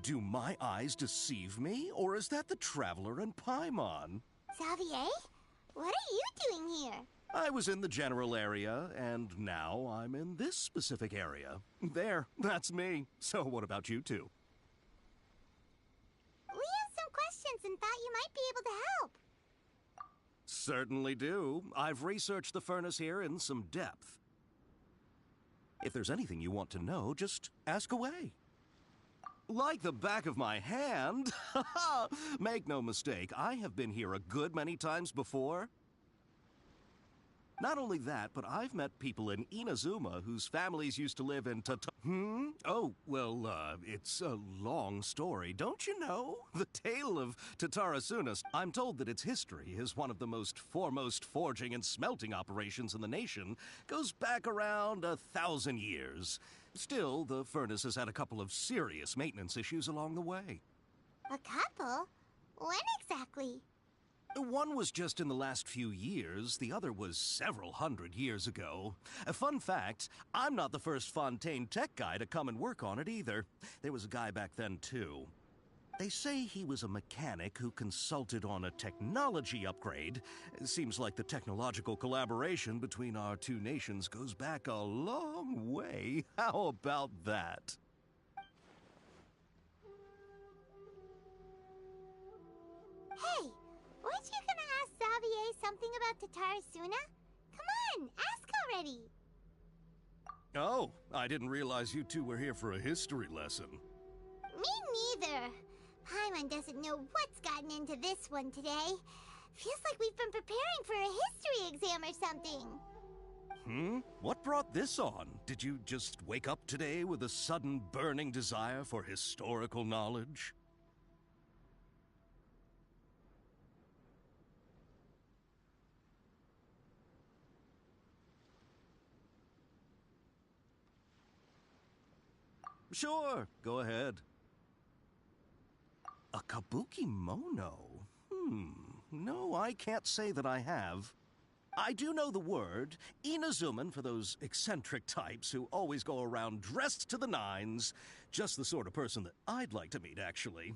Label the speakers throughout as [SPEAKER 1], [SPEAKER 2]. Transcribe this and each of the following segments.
[SPEAKER 1] Do my eyes deceive me, or is that the traveler in Paimon?
[SPEAKER 2] Xavier? What are you doing here?
[SPEAKER 1] I was in the general area, and now I'm in this specific area. There, that's me. So what about you two?
[SPEAKER 2] We have some questions and thought you might be able to help.
[SPEAKER 1] Certainly do. I've researched the furnace here in some depth. If there's anything you want to know, just ask away. Like the back of my hand. Make no mistake, I have been here a good many times before. Not only that, but I've met people in Inazuma whose families used to live in Oh, well, it's a long story, don't you know? The tale of Tatarasuna. I'm told that its history is one of the most foremost forging and smelting operations in the nation. Goes back around 1,000 years. Still, the furnace has had a couple of serious maintenance issues along the way.
[SPEAKER 2] A couple? When exactly?
[SPEAKER 1] One was just in the last few years, the other was several hundred years ago. A fun fact, I'm not the first Fontaine tech guy to come and work on it either. There was a guy back then too. They say he was a mechanic who consulted on a technology upgrade. It seems like the technological collaboration between our two nations goes back a long way. How about that?
[SPEAKER 2] Hey! Weren't you gonna ask Xavier something about Tatarasuna? Come on, ask already!
[SPEAKER 1] Oh, I didn't realize you two were here for a history lesson.
[SPEAKER 2] Me neither. Paimon doesn't know what's gotten into this one today. Feels like we've been preparing for a history exam or something.
[SPEAKER 1] What brought this on? Did you just wake up today with a sudden burning desire for historical knowledge? Sure, go ahead. A kabuki mono? No, I can't say that I have. I do know the word, Inazuman for those eccentric types who always go around dressed to the nines. Just the sort of person that I'd like to meet, actually.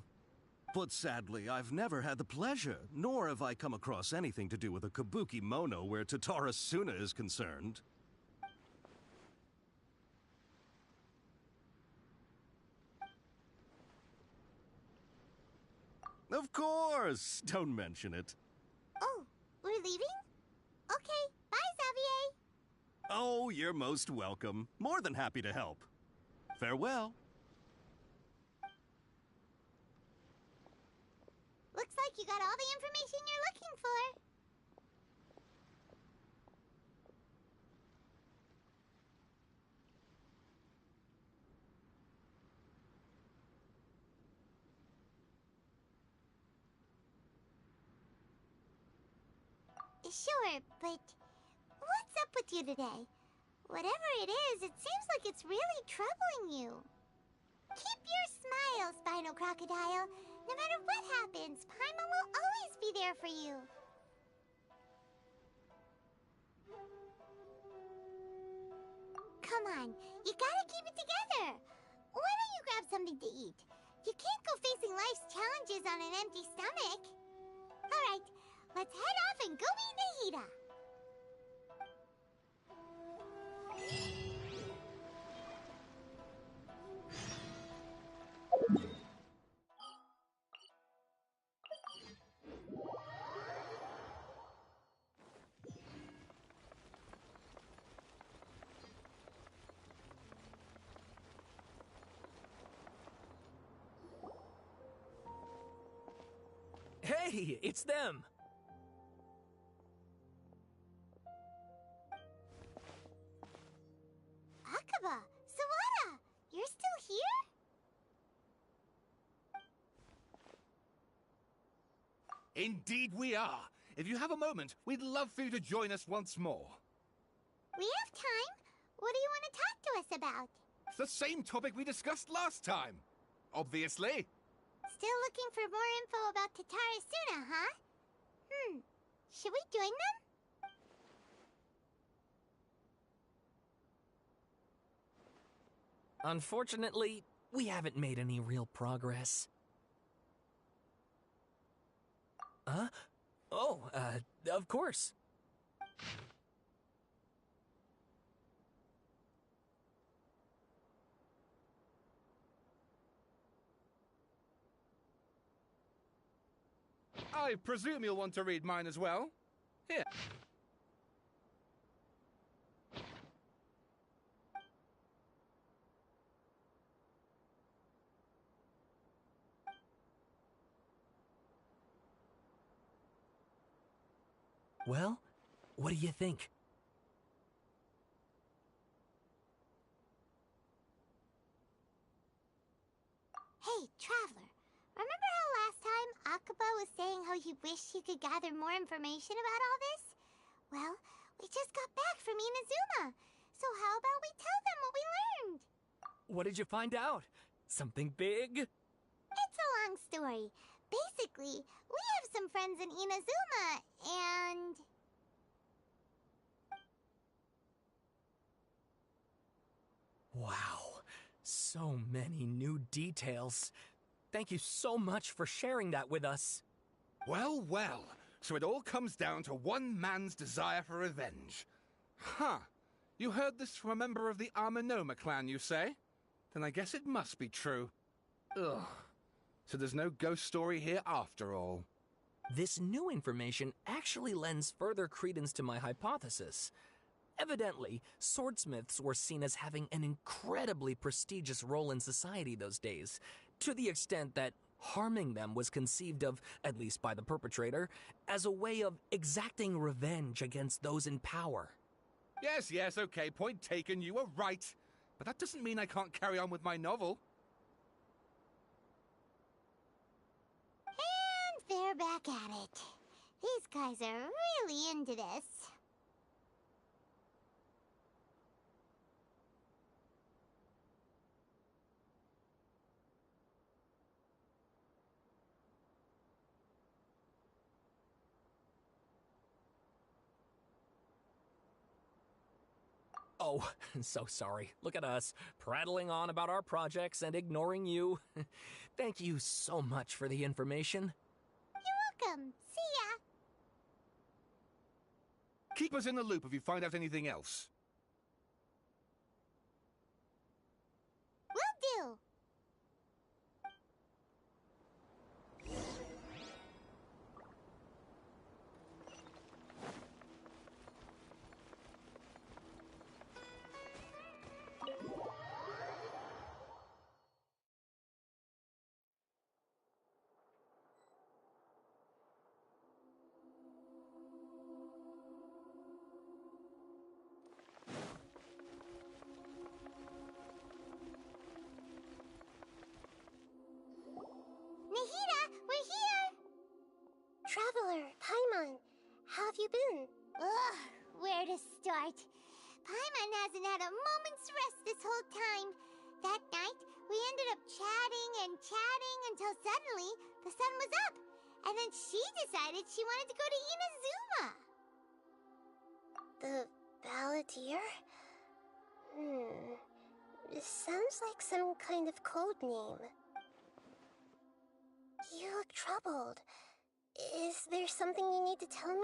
[SPEAKER 1] But sadly, I've never had the pleasure, nor have I come across anything to do with a kabuki mono where Tatarasuna is concerned. Of course! Don't mention it.
[SPEAKER 2] Oh, we're leaving? Okay, bye, Xavier!
[SPEAKER 1] Oh, you're most welcome. More than happy to help. Farewell.
[SPEAKER 2] Looks like you got all the information you're looking for. Sure, but what's up with you today? Whatever it is, it seems like it's really troubling you. Keep your smile, Spinal Crocodile. No matter what happens, Paimon will always be there for you. Come on, you gotta keep it together. Why don't you grab something to eat? You can't go facing life's challenges on an empty stomach. All right, let's head off and go meet Nahida.
[SPEAKER 3] Hey, it's them!
[SPEAKER 2] Akaba, Sawada, you're still here?
[SPEAKER 4] Indeed we are. If you have a moment, we'd love for you to join us once more.
[SPEAKER 2] We have time. What do you want to talk to us about?
[SPEAKER 4] It's the same topic we discussed last time. Obviously.
[SPEAKER 2] Still looking for more info about Tatarasuna, huh? Should we join them?
[SPEAKER 3] Unfortunately, we haven't made any real progress. Huh? Oh, of course.
[SPEAKER 4] I presume you'll want to read mine as well. Here.
[SPEAKER 3] Well, what do you think?
[SPEAKER 2] Hey, Traveler. Remember how last time Akaba was saying how he wished he could gather more information about all this? Well, we just got back from Inazuma. So how about we tell them what we learned?
[SPEAKER 3] What did you find out? Something big?
[SPEAKER 2] It's a long story. Basically, we have some friends in Inazuma, and...
[SPEAKER 3] Wow, so many new details. Thank you so much for sharing that with us.
[SPEAKER 4] Well, well. So it all comes down to one man's desire for revenge. Huh. You heard this from a member of the Amanoma clan, you say? Then I guess it must be true. Ugh. So there's no ghost story here after all.
[SPEAKER 3] This new information actually lends further credence to my hypothesis. Evidently, swordsmiths were seen as having an incredibly prestigious role in society those days, to the extent that harming them was conceived of, at least by the perpetrator, as a way of exacting revenge against those in power.
[SPEAKER 4] Yes, okay, point taken, you were right. But that doesn't mean I can't carry on with my novel.
[SPEAKER 2] And they're back at it. These guys are really into this.
[SPEAKER 3] Oh, so sorry. Look at us, prattling on about our projects and ignoring you. Thank you so much for the information.
[SPEAKER 2] You're welcome. See ya.
[SPEAKER 4] Keep us in the loop if you find out anything else.
[SPEAKER 2] Will do. Nahida, we're here! Traveler, Paimon, how have you been? Ugh, where to start? Paimon hasn't had a moment's rest this whole time. That night, we ended up chatting and chatting until suddenly the sun was up. And then she decided she wanted to go to Inazuma. The Balladeer? This sounds like some kind of code name. You look troubled. Is there something you need to tell me?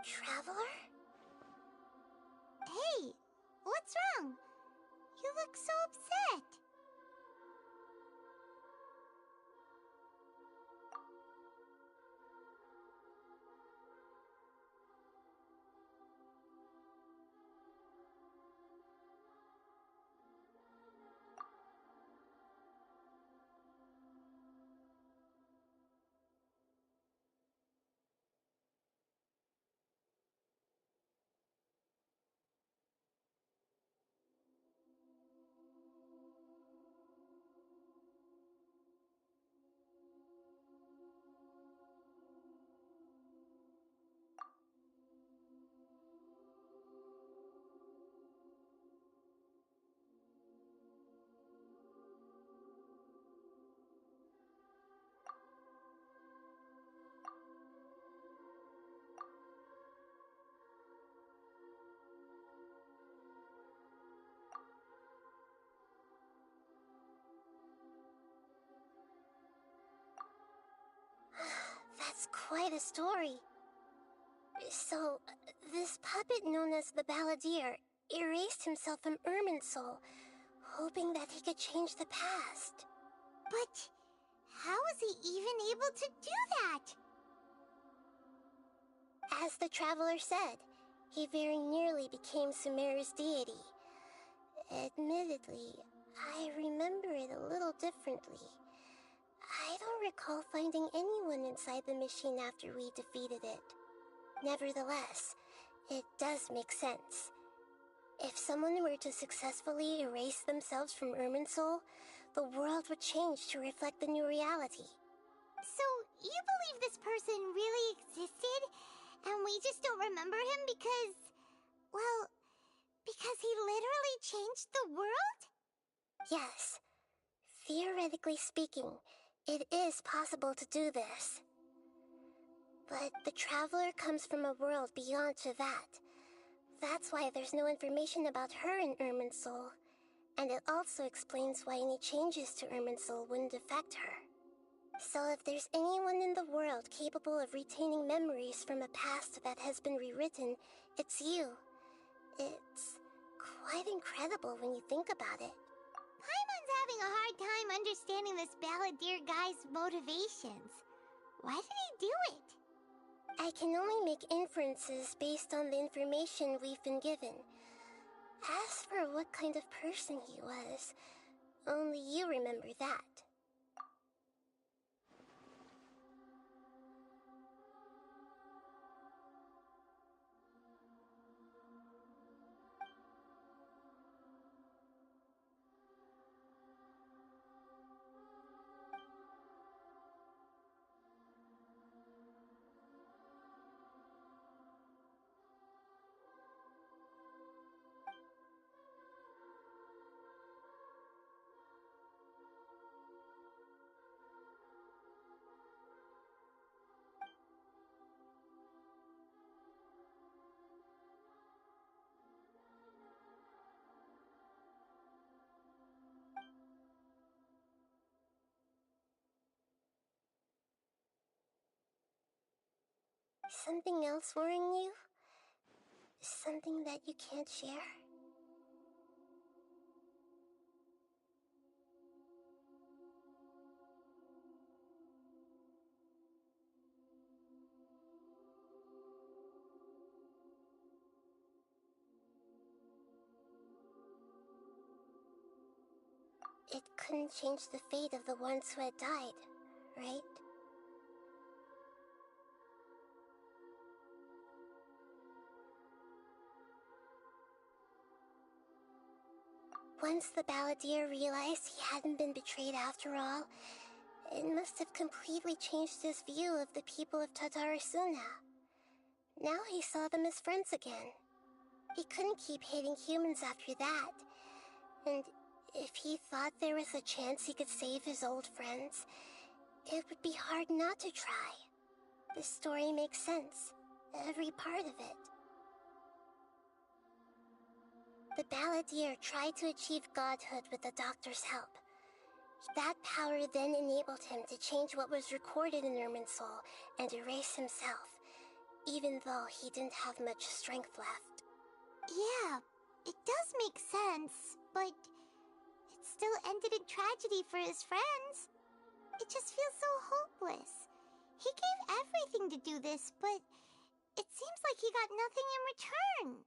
[SPEAKER 2] Traveler? Hey, what's wrong? You look so upset.
[SPEAKER 5] quite a story. So, this puppet known as the Balladeer erased himself from Irminsul, hoping that he could change the past.
[SPEAKER 2] But how was he even able to do that?
[SPEAKER 5] As the Traveler said, he very nearly became Sumeru's deity. Admittedly, I remember it a little differently. I don't recall finding anyone inside the machine after we defeated it. Nevertheless, it does make sense. If someone were to successfully erase themselves from Irminsul, the world would change to reflect the new reality.
[SPEAKER 2] So, you believe this person really existed, and we just don't remember him because, well, because he literally changed the world?
[SPEAKER 5] Yes. Theoretically speaking, it is possible to do this. But the Traveler comes from a world beyond to that. That's why there's no information about her in Irminsul, and it also explains why any changes to Irminsul wouldn't affect her. So if there's anyone in the world capable of retaining memories from a past that has been rewritten, it's you. It's quite incredible when you think about it.
[SPEAKER 2] Paimon's having a hard time understanding this Balladeer guy's motivations. Why did he do it?
[SPEAKER 5] I can only make inferences based on the information we've been given. As for what kind of person he was, only you remember that. Something else worrying you? Something that you can't share? It couldn't change the fate of the ones who had died, right? Once the Balladeer realized he hadn't been betrayed after all, it must have completely changed his view of the people of Tatarasuna. Now he saw them as friends again. He couldn't keep hating humans after that. And if he thought there was a chance he could save his old friends, it would be hard not to try. The story makes sense, every part of it. The Balladeer tried to achieve godhood with the Doctor's help. That power then enabled him to change what was recorded in Irminsul and erase himself, even though he didn't have much strength left.
[SPEAKER 2] Yeah, it does make sense, but it still ended in tragedy for his friends. It just feels so hopeless. He gave everything to do this, but it seems like he got nothing in return.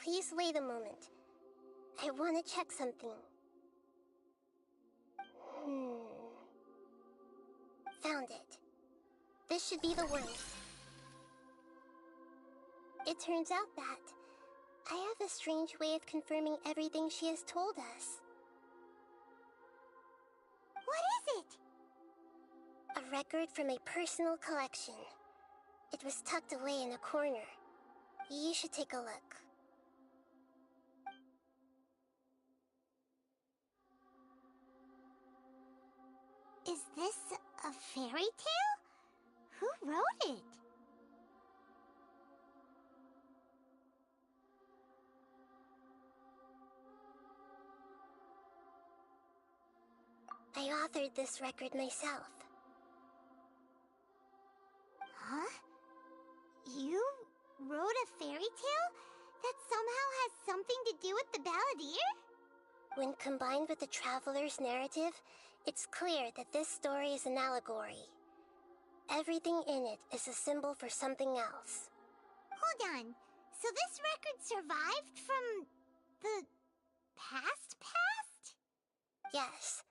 [SPEAKER 5] Please wait a moment. I want to check something. Found it. This should be the one. It turns out that I have a strange way of confirming everything she has told us.
[SPEAKER 2] What is it?
[SPEAKER 5] A record from a personal collection. It was tucked away in a corner. You should take a look.
[SPEAKER 2] Is this a fairy tale? Who wrote it?
[SPEAKER 5] I authored this record myself.
[SPEAKER 2] Huh? You wrote a fairy tale that somehow has something to do with the Balladeer?
[SPEAKER 5] When combined with the Traveler's narrative, it's clear that this story is an allegory. Everything in it is a symbol for something else.
[SPEAKER 2] Hold on. So this record survived from the past?
[SPEAKER 5] Yes.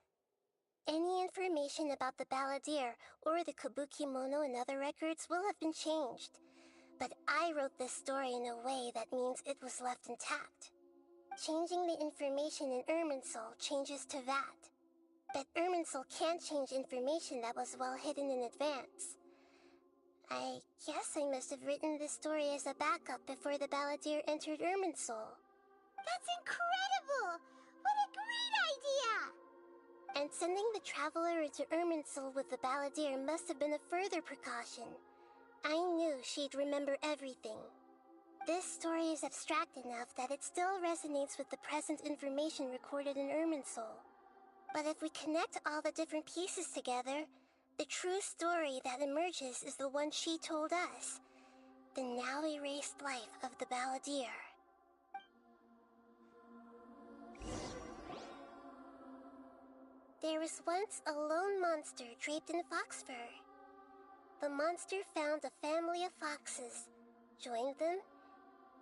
[SPEAKER 5] Any information about the Balladeer or the Kabukimono in other records will have been changed. But I wrote this story in a way that means it was left intact. Changing the information in Irminsul changes to that. But Irminsul can't change information that was well hidden in advance. I guess I must have written this story as a backup before the Balladeer entered Irminsul.
[SPEAKER 2] That's incredible! What a great idea!
[SPEAKER 5] And sending the Traveler into Irminsul with the Balladeer must have been a further precaution. I knew she'd remember everything. This story is abstract enough that it still resonates with the present information recorded in Irminsul. But if we connect all the different pieces together, the true story that emerges is the one she told us. The now erased life of the Balladeer. There was once a lone monster draped in fox fur. The monster found a family of foxes, joined them,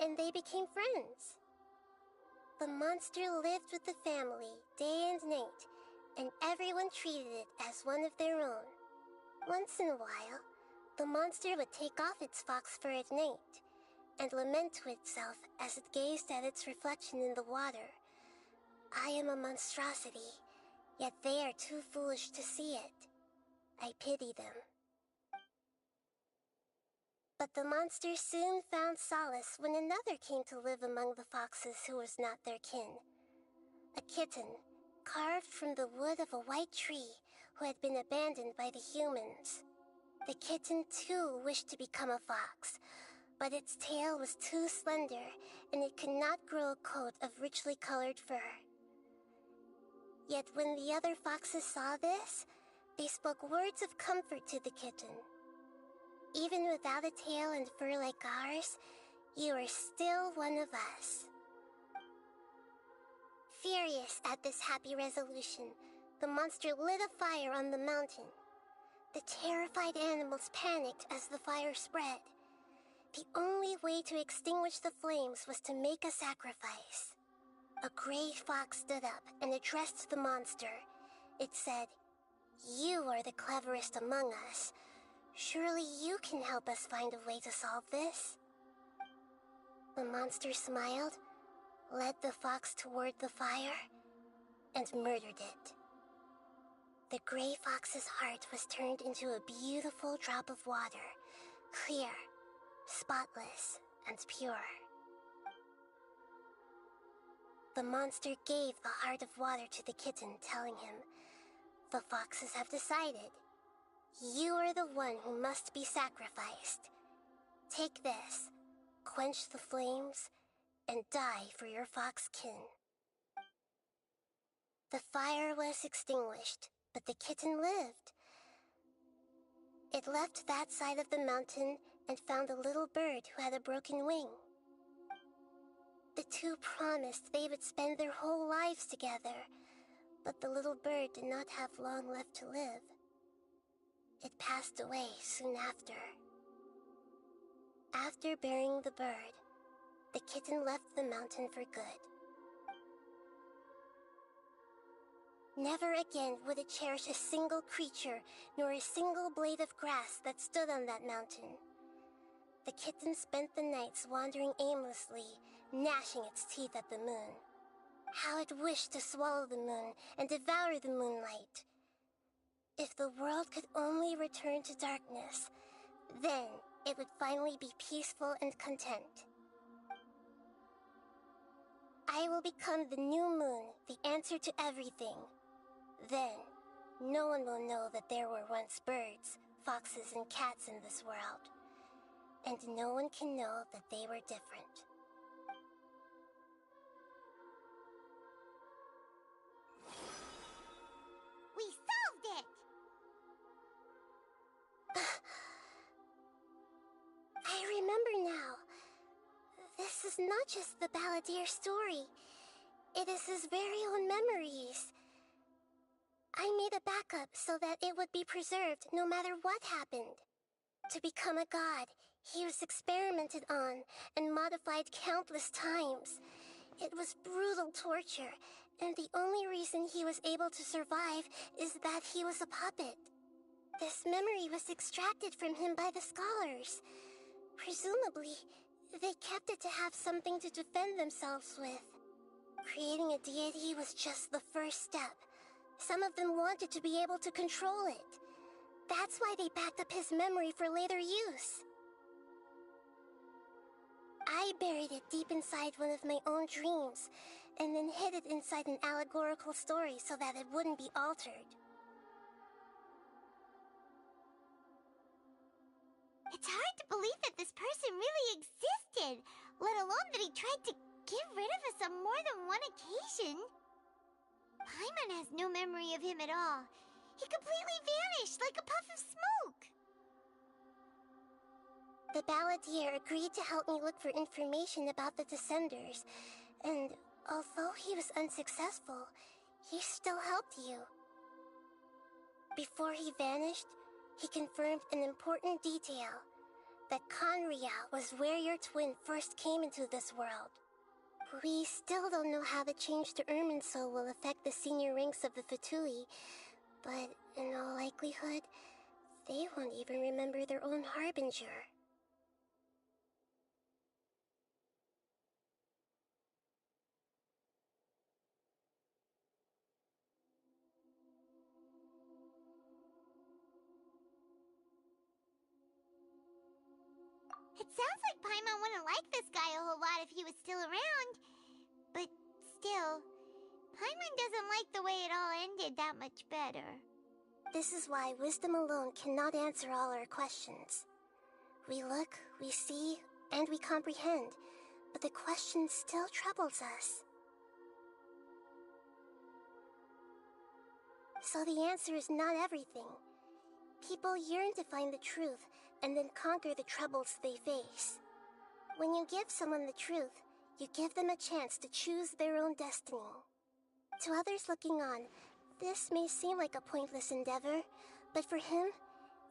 [SPEAKER 5] and they became friends. The monster lived with the family day and night, and everyone treated it as one of their own. Once in a while, the monster would take off its fox fur at night and lament to itself as it gazed at its reflection in the water. I am a monstrosity, yet they are too foolish to see it. I pity them. But the monster soon found solace when another came to live among the foxes who was not their kin. A kitten, carved from the wood of a white tree who had been abandoned by the humans. The kitten too wished to become a fox, but its tail was too slender and it could not grow a coat of richly colored fur. Yet when the other foxes saw this, they spoke words of comfort to the kitten. Even without a tail and fur like ours, you are still one of us. Furious at this happy resolution, the monster lit a fire on the mountain. The terrified animals panicked as the fire spread. The only way to extinguish the flames was to make a sacrifice. A gray fox stood up and addressed the monster. It said, "You are the cleverest among us. Surely you can help us find a way to solve this." The monster smiled, led the fox toward the fire, and murdered it. The gray fox's heart was turned into a beautiful drop of water, clear, spotless, and pure. The monster gave the heart of water to the kitten, telling him, "The foxes have decided. You are the one who must be sacrificed. Take this, quench the flames, and die for your fox kin." The fire was extinguished, but the kitten lived. It left that side of the mountain and found a little bird who had a broken wing. The two promised they would spend their whole lives together, but the little bird did not have long left to live. It passed away soon after. After burying the bird, the kitten left the mountain for good. Never again would it cherish a single creature nor a single blade of grass that stood on that mountain. The kitten spent the nights wandering aimlessly, gnashing its teeth at the moon. How it wished to swallow the moon and devour the moonlight. If the world could only return to darkness, then it would finally be peaceful and content. I will become the new moon, the answer to everything. Then, no one will know that there were once birds, foxes and cats in this world, and no one can know that they were different.
[SPEAKER 2] We solved it!
[SPEAKER 5] I remember now. This is not just the Balladeer story. It is his very own memories. I made a backup so that it would be preserved no matter what happened. To become a god, he was experimented on and modified countless times. It was brutal torture, and the only reason he was able to survive is that he was a puppet. This memory was extracted from him by the scholars. Presumably, they kept it to have something to defend themselves with. Creating a deity was just the first step. Some of them wanted to be able to control it. That's why they backed up his memory for later use. I buried it deep inside one of my own dreams, and then hid it inside an allegorical story so that it wouldn't be altered.
[SPEAKER 2] It's hard to believe that this person really existed, let alone that he tried to get rid of us on more than one occasion. Paimon has no memory of him at all. He completely vanished like a puff of smoke.
[SPEAKER 5] The Balladeer agreed to help me look for information about the Descenders, and although he was unsuccessful, he still helped you. Before he vanished, he confirmed an important detail, that Conria was where your twin first came into this world. We still don't know how the change to Irminsul will affect the senior ranks of the Fatui, but in all likelihood, they won't even remember their own Harbinger.
[SPEAKER 2] It sounds like Paimon wouldn't like this guy a whole lot if he was still around. But still, Paimon doesn't like the way it all ended that much better.
[SPEAKER 5] This is why wisdom alone cannot answer all our questions. We look, we see, and we comprehend, but the question still troubles us. So the answer is not everything. People yearn to find the truth, and then conquer the troubles they face. When you give someone the truth, you give them a chance to choose their own destiny. To others looking on, this may seem like a pointless endeavor, but for him,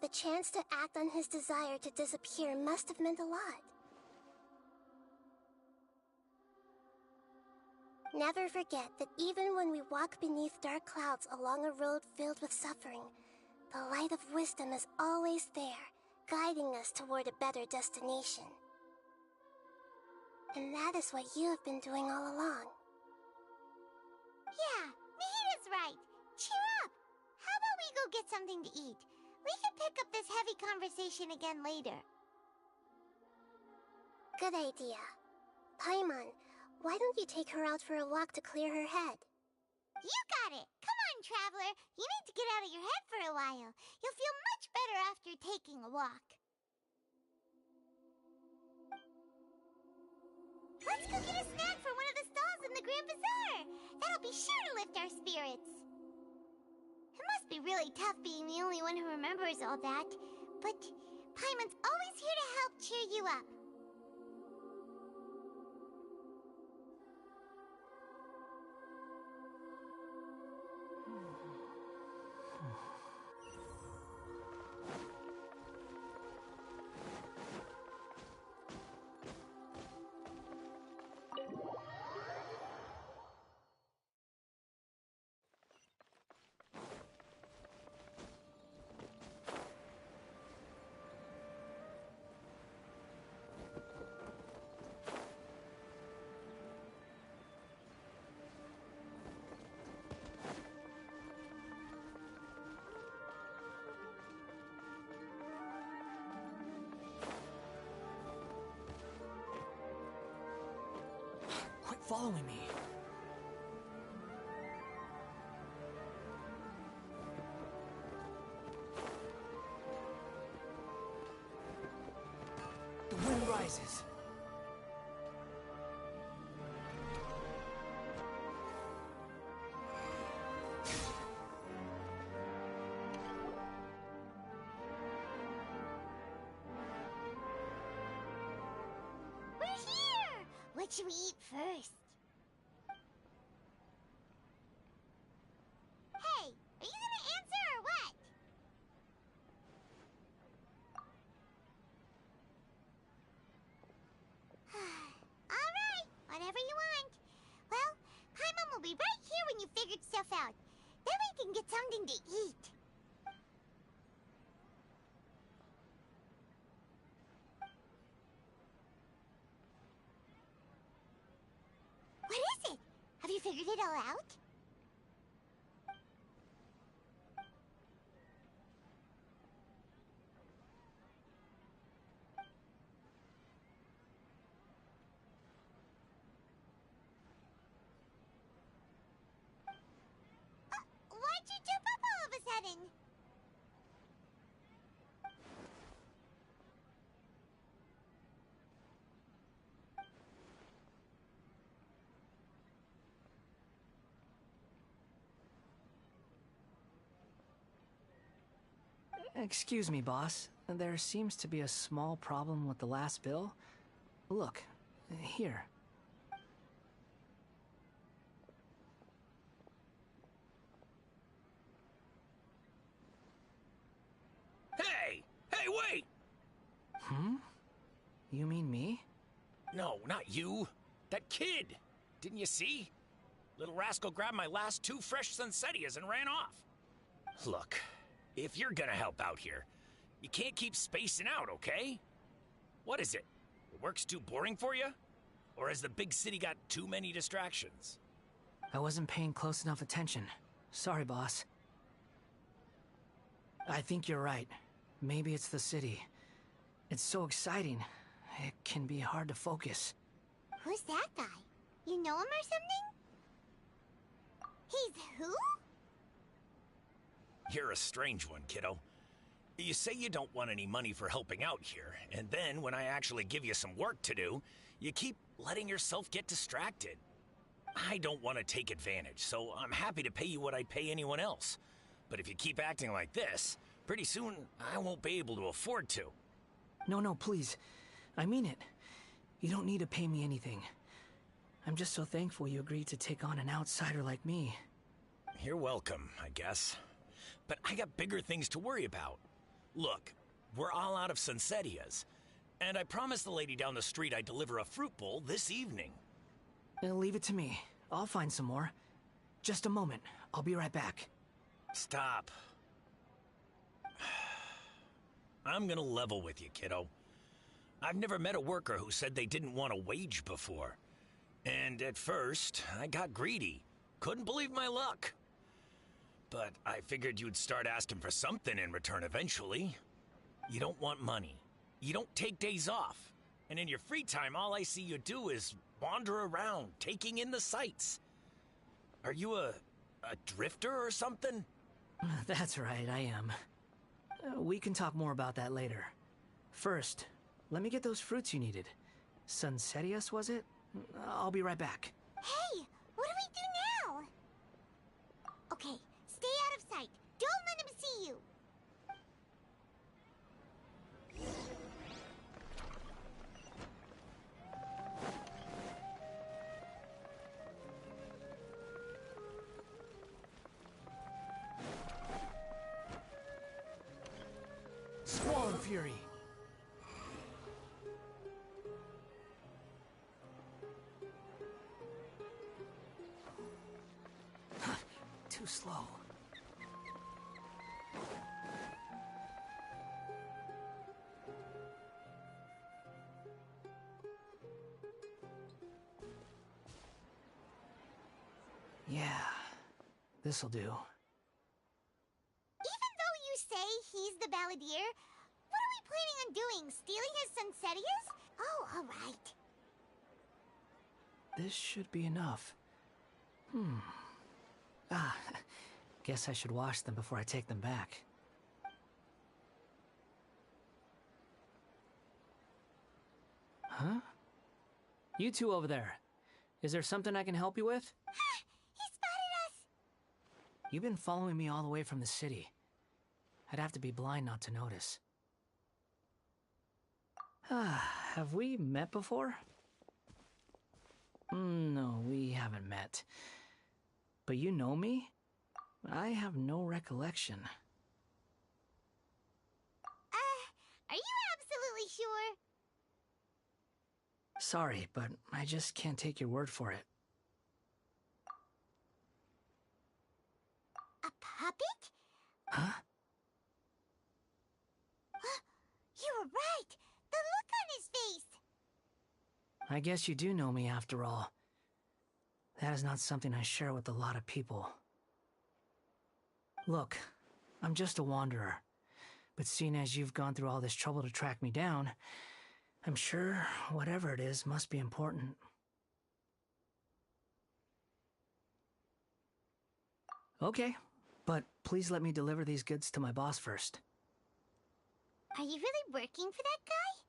[SPEAKER 5] the chance to act on his desire to disappear must have meant a lot. Never forget that even when we walk beneath dark clouds along a road filled with suffering, the light of wisdom is always there, guiding us toward a better destination. And that is what you have been doing all along.
[SPEAKER 2] Yeah, Nahida's right. Cheer up! How about we go get something to eat? We can pick up this heavy conversation again later.
[SPEAKER 5] Good idea. Paimon, why don't you take her out for a walk to clear her head?
[SPEAKER 2] You got it! Come on, Traveler! You need to get out of your head for a while. You'll feel much better after taking a walk. Let's go get a snack from one of the stalls in the Grand Bazaar! That'll be sure to lift our spirits! It must be really tough being the only one who remembers all that, but Paimon's always here to help cheer you up.
[SPEAKER 3] Quit following me. surprises.
[SPEAKER 2] We're here! What should we eat first? Hey, are you gonna answer or what? Alright, whatever you want. Well, Paimon will be right here when you figured stuff out. Then we can get something to eat. What is it? Have you figured it all out? Why'd you jump up all of a sudden?
[SPEAKER 6] Excuse me, boss. There seems to be a small problem with the last bill. Look, here.
[SPEAKER 7] Hey! Hey, wait!
[SPEAKER 6] Hmm? You mean me?
[SPEAKER 7] No, not you. That kid! Didn't you see? Little rascal grabbed my last 2 fresh Sunsettias and ran off. Look, if you're gonna help out here, you can't keep spacing out, okay? What is it? The work's too boring for you? Or has the big city got too many distractions?
[SPEAKER 6] I wasn't paying close enough attention. Sorry, boss. I think you're right. Maybe it's the city. It's so exciting. It can be hard to focus.
[SPEAKER 2] Who's that guy? You know him or something? He's who?
[SPEAKER 7] You're a strange one, kiddo. You say you don't want any money for helping out here, and then when I actually give you some work to do, you keep letting yourself get distracted. I don't want to take advantage, so I'm happy to pay you what I'd pay anyone else. But if you keep acting like this, pretty soon I won't be able to afford to.
[SPEAKER 6] No, please. I mean it. You don't need to pay me anything. I'm just so thankful you agreed to take on an outsider like me.
[SPEAKER 7] You're welcome, I guess. But I got bigger things to worry about. Look, we're all out of Sunsettias, and I promised the lady down the street I'd deliver a fruit bowl this evening.
[SPEAKER 6] Leave it to me. I'll find some more. Just a moment. I'll be right back.
[SPEAKER 7] Stop. I'm gonna level with you, kiddo. I've never met a worker who said they didn't want a wage before. And at first, I got greedy. Couldn't believe my luck. But I figured you'd start asking for something in return eventually. You don't want money. You don't take days off. And in your free time, all I see you do is wander around, taking in the sights. Are you a drifter or something?
[SPEAKER 6] That's right, I am. We can talk more about that later. First, let me get those fruits you needed. Sunsettias, was it? I'll be right back.
[SPEAKER 2] Hey, what do we do now? Okay, stay out of sight. Don't let him see you.
[SPEAKER 6] Squall Fury! Too slow. Yeah, this'll do.
[SPEAKER 2] Even though you say he's the balladeer, what are we planning on doing? Stealing his Sunsettias? Oh, all right.
[SPEAKER 6] This should be enough. Guess I should wash them before I take them back. You two over there. Is there something I can help you with?
[SPEAKER 2] He spotted us!
[SPEAKER 6] You've been following me all the way from the city. I'd have to be blind not to notice. Have we met before? No, we haven't met. But you know me? I have no recollection.
[SPEAKER 2] Are you absolutely sure?
[SPEAKER 6] Sorry, but I just can't take your word for it.
[SPEAKER 2] A puppet?
[SPEAKER 6] Huh?
[SPEAKER 2] You were right! The look on his face!
[SPEAKER 6] I guess you do know me after all. That is not something I share with a lot of people. Look, I'm just a wanderer. But seeing as you've gone through all this trouble to track me down, I'm sure whatever it is must be important. Okay, but please let me deliver these goods to my boss first.
[SPEAKER 2] Are you really working for that guy?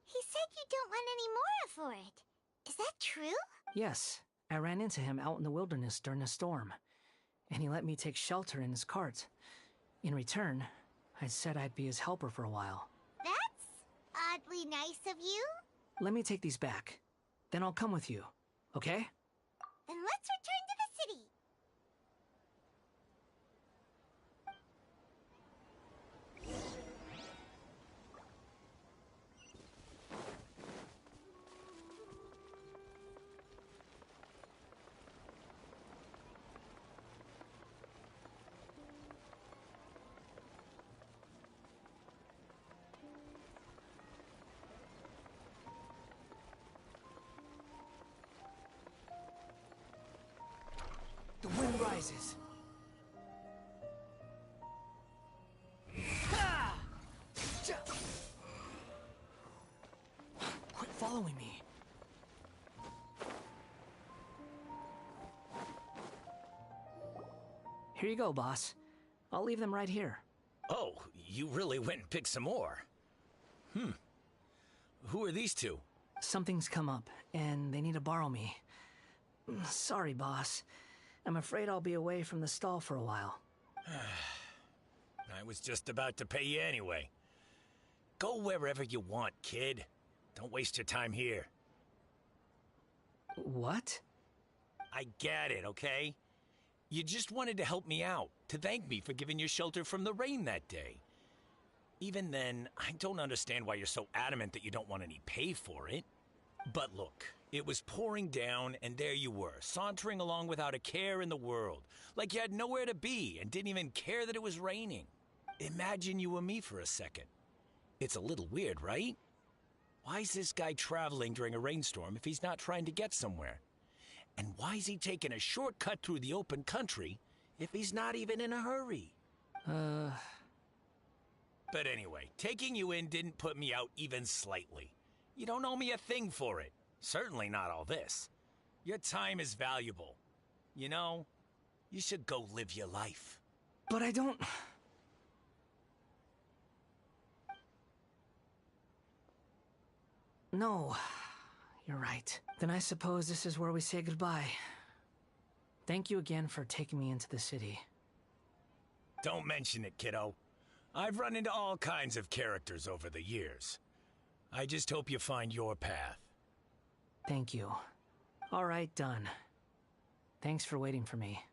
[SPEAKER 2] He said you don't want any more for it. Is that true?
[SPEAKER 6] Yes, I ran into him out in the wilderness during a storm, and he let me take shelter in his cart. In return, I said I'd be his helper for a while.
[SPEAKER 2] That's oddly nice of you.
[SPEAKER 6] Let me take these back. Then I'll come with you, okay?
[SPEAKER 2] Then let's return to the city.
[SPEAKER 6] The wind rises. Quit following me. Here you go, boss. I'll leave them right here.
[SPEAKER 7] Oh, you really went and picked some more. Who are these two?
[SPEAKER 6] Something's come up, and they need to borrow me. Sorry, boss. I'm afraid I'll be away from the stall for a while.
[SPEAKER 7] I was just about to pay you anyway. Go wherever you want, kid. Don't waste your time here.
[SPEAKER 6] What?
[SPEAKER 7] I get it, okay? You just wanted to help me out, to thank me for giving you shelter from the rain that day. Even then, I don't understand why you're so adamant that you don't want any pay for it. But look, it was pouring down, and there you were, sauntering along without a care in the world, like you had nowhere to be and didn't even care that it was raining. Imagine you were me for a second. It's a little weird, right? Why is this guy traveling during a rainstorm if he's not trying to get somewhere? And why is he taking a shortcut through the open country if he's not even in a hurry? But anyway, taking you in didn't put me out even slightly. You don't owe me a thing for it. Certainly not all this. Your time is valuable. You know, you should go live your life.
[SPEAKER 6] But I don't... No, you're right. Then I suppose this is where we say goodbye. Thank you again for taking me into the city.
[SPEAKER 7] Don't mention it, kiddo. I've run into all kinds of characters over the years. I just hope you find your path.
[SPEAKER 6] Thank you. All right, done. Thanks for waiting for me.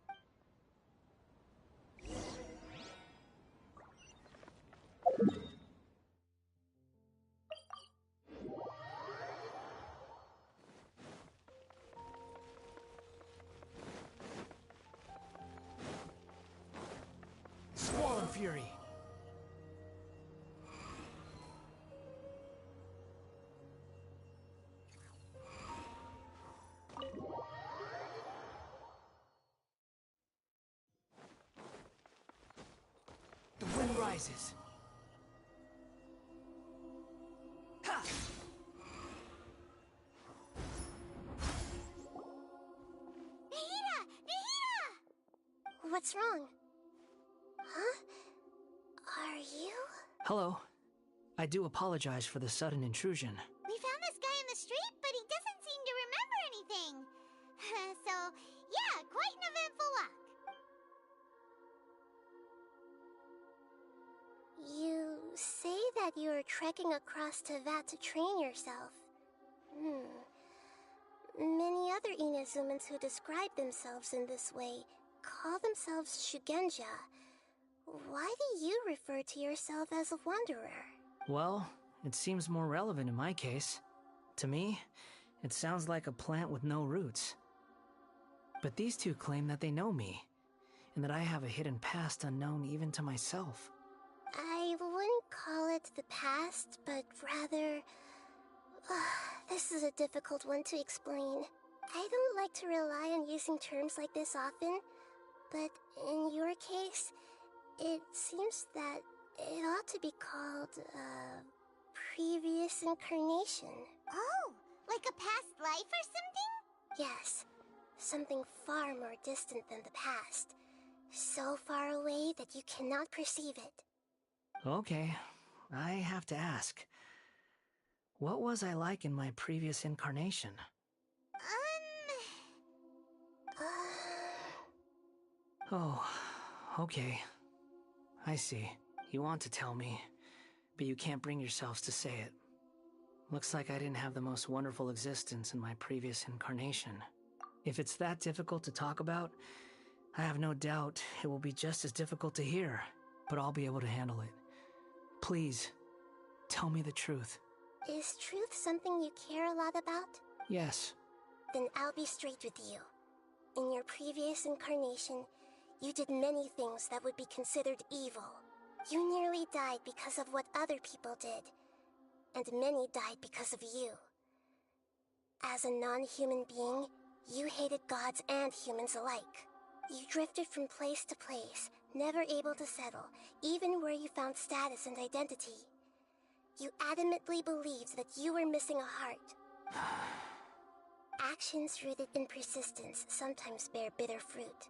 [SPEAKER 6] Squall Fury. The wind rises. Ha!
[SPEAKER 2] Nahida! Nahida!
[SPEAKER 5] What's wrong? Huh? Are you?
[SPEAKER 6] Hello. I do apologize for the sudden intrusion.
[SPEAKER 2] We found this guy in the street, but he doesn't seem to So, yeah, quite an eventful walk.
[SPEAKER 5] You say that you are trekking across Tevat to train yourself. Many other Inazumans who describe themselves in this way call themselves Shugenja. Why do you refer to yourself as a wanderer?
[SPEAKER 6] Well, it seems more relevant in my case. To me, it sounds like a plant with no roots. But these two claim that they know me, and that I have a hidden past unknown even to myself.
[SPEAKER 5] I wouldn't call it the past, but rather... this is a difficult one to explain. I don't like to rely on using terms like this often, but in your case, it seems that it ought to be called, previous incarnation.
[SPEAKER 2] Oh, like a past life or something?
[SPEAKER 5] Yes, something far more distant than the past. So far away that you cannot perceive it.
[SPEAKER 6] Okay, I have to ask. What was I like in my previous incarnation? Oh, okay. I see. You want to tell me, but you can't bring yourselves to say it. Looks like I didn't have the most wonderful existence in my previous incarnation. If it's that difficult to talk about, I have no doubt it will be just as difficult to hear, but I'll be able to handle it. Please, tell me the truth.
[SPEAKER 5] Is truth something you care a lot about?
[SPEAKER 6] Yes.
[SPEAKER 5] Then I'll be straight with you. In your previous incarnation, you did many things that would be considered evil. You nearly died because of what other people did, and many died because of you. As a non-human being, you hated gods and humans alike. You drifted from place to place, never able to settle, even where you found status and identity. You adamantly believed that you were missing a heart. Actions rooted in persistence sometimes bear bitter fruit.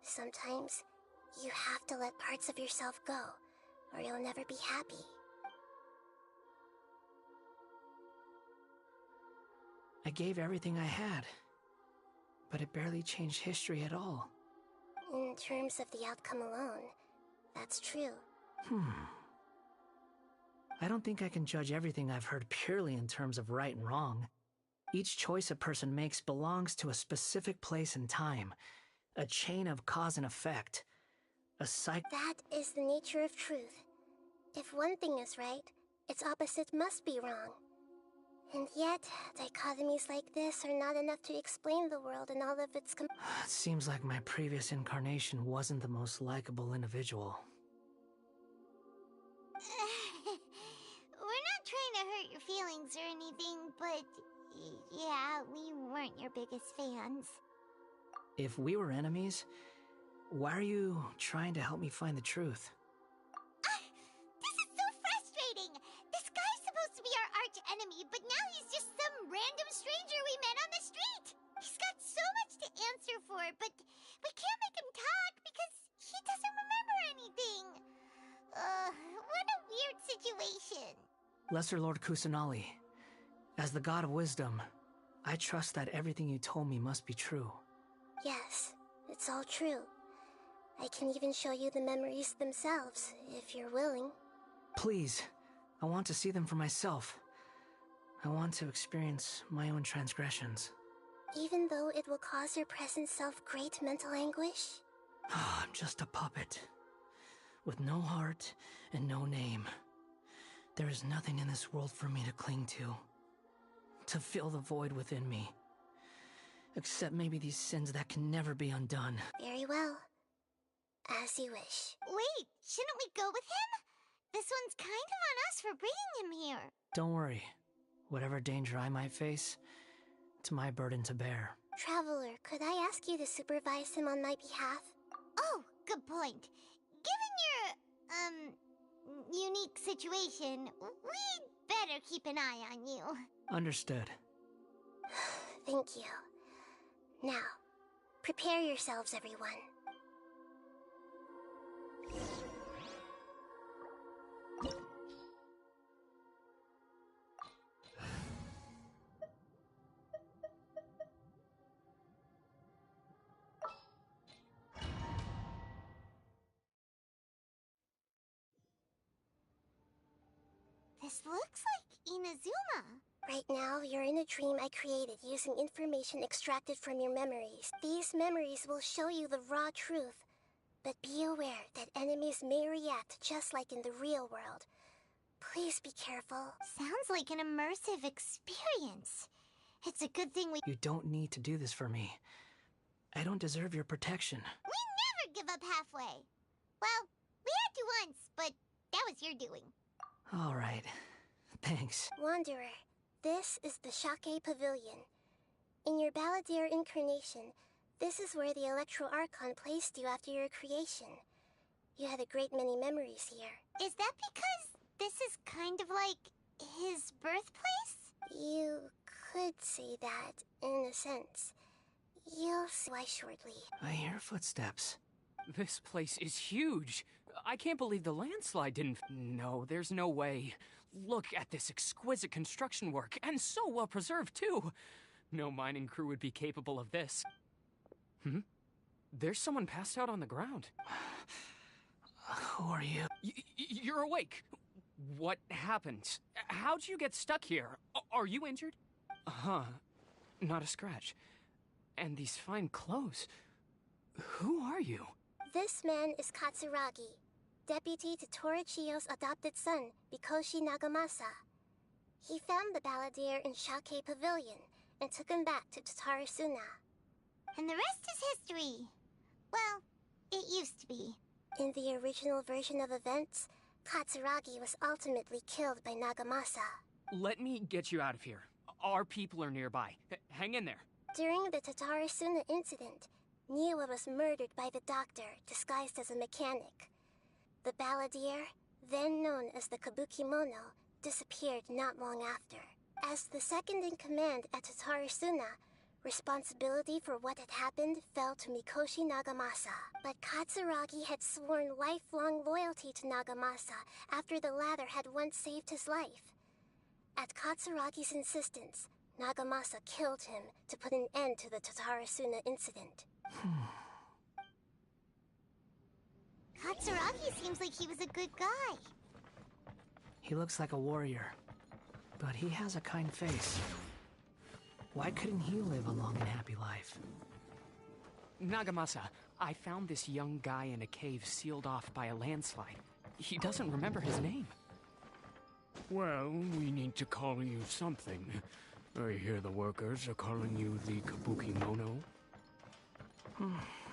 [SPEAKER 5] Sometimes, you have to let parts of yourself go, or you'll never be happy.
[SPEAKER 6] I gave everything I had, but it barely changed history at all.
[SPEAKER 5] In terms of the outcome alone, that's true.
[SPEAKER 6] I don't think I can judge everything I've heard purely in terms of right and wrong. Each choice a person makes belongs to a specific place and time, a chain of cause and effect, a cycle.
[SPEAKER 5] That is the nature of truth. If one thing is right, its opposite must be wrong. And yet, dichotomies like this are not enough to explain the world and all of its
[SPEAKER 6] It seems like my previous incarnation wasn't the most likable individual.
[SPEAKER 2] We're not trying to hurt your feelings or anything, but yeah, we weren't your biggest fans.
[SPEAKER 6] If we were enemies, why are you trying to help me find the truth?
[SPEAKER 2] This is so frustrating! This guy's supposed to be our arch enemy, but now he's just some random stranger we met on the street! He's got so much to answer for, but we can't make him talk because he doesn't remember anything. What a weird situation.
[SPEAKER 6] Lesser Lord Kusanali, as the god of wisdom, I trust that everything you told me must be true.
[SPEAKER 5] Yes, it's all true. I can even show you the memories themselves, if you're willing.
[SPEAKER 6] Please, I want to see them for myself. I want to experience my own transgressions.
[SPEAKER 5] Even though it will cause your present self great mental anguish?
[SPEAKER 6] I'm just a puppet, with no heart and no name. There is nothing in this world for me to cling to fill the void within me. Except maybe these sins that can never be undone.
[SPEAKER 5] Very well. As you wish.
[SPEAKER 2] Wait, shouldn't we go with him? This one's kind of on us for bringing him here.
[SPEAKER 6] Don't worry. Whatever danger I might face, it's my burden to bear.
[SPEAKER 5] Traveler, could I ask you to supervise him on my behalf?
[SPEAKER 2] Oh, good point. Given your, unique situation, we'd better keep an eye on you.
[SPEAKER 6] Understood.
[SPEAKER 5] Thank you. Now, prepare yourselves, everyone.
[SPEAKER 2] This looks like Inazuma.
[SPEAKER 5] Right now, you're in a dream I created using information extracted from your memories. These memories will show you the raw truth. But be aware that enemies may react just like in the real world. Please be careful.
[SPEAKER 2] Sounds like an immersive experience. It's a good thing we
[SPEAKER 6] You don't need to do this for me. I don't deserve your protection.
[SPEAKER 2] never give up halfway. Well, we had to once, but that was your doing.
[SPEAKER 6] All right. Thanks.
[SPEAKER 5] Wanderer, this is the Shake Pavilion. In your Balladeer incarnation, this is where the Electro Archon placed you after your creation. You had a great many memories here.
[SPEAKER 2] Is that because this is kind of like his birthplace?
[SPEAKER 5] You could say that, in a sense. You'll see why shortly.
[SPEAKER 6] I hear footsteps.
[SPEAKER 8] This place is huge. I can't believe the landslide didn't... No, there's no way. Look at this exquisite construction work, and so well preserved, too. No mining crew would be capable of this. There's someone passed out on the ground.
[SPEAKER 6] Who are you?
[SPEAKER 8] You're awake. What happened? How'd you get stuck here? Are you injured? Huh. Not a scratch. And these fine clothes. Who are you?
[SPEAKER 5] This man is Katsuragi, deputy to Torichiyo's adopted son, Mikoshi Nagamasa. He found the Balladeer in Shake Pavilion and took him back to Tatarasuna.
[SPEAKER 2] And the rest is history. Well, it used to be.
[SPEAKER 5] In the original version of events, Katsuragi was ultimately killed by Nagamasa.
[SPEAKER 8] Let me get you out of here. Our people are nearby. Hang in there.
[SPEAKER 5] During the Tatarasuna incident, Niwa was murdered by the doctor disguised as a mechanic. The Balladeer, then known as the Kabukimono, disappeared not long after. As the second in command at Tatarasuna, responsibility for what had happened fell to Mikoshi Nagamasa. But Katsuragi had sworn lifelong loyalty to Nagamasa after the latter had once saved his life. At Katsuragi's insistence, Nagamasa killed him to put an end to the Tatarasuna incident.
[SPEAKER 2] Katsuragi seems like he was a good guy.
[SPEAKER 6] He looks like a warrior, but he has a kind face. Why couldn't he live a long and happy life?
[SPEAKER 8] Nagamasa, I found this young guy in a cave sealed off by a landslide. He doesn't remember his name.
[SPEAKER 9] Well, we need to call you something. I hear the workers are calling you the Kabukimono.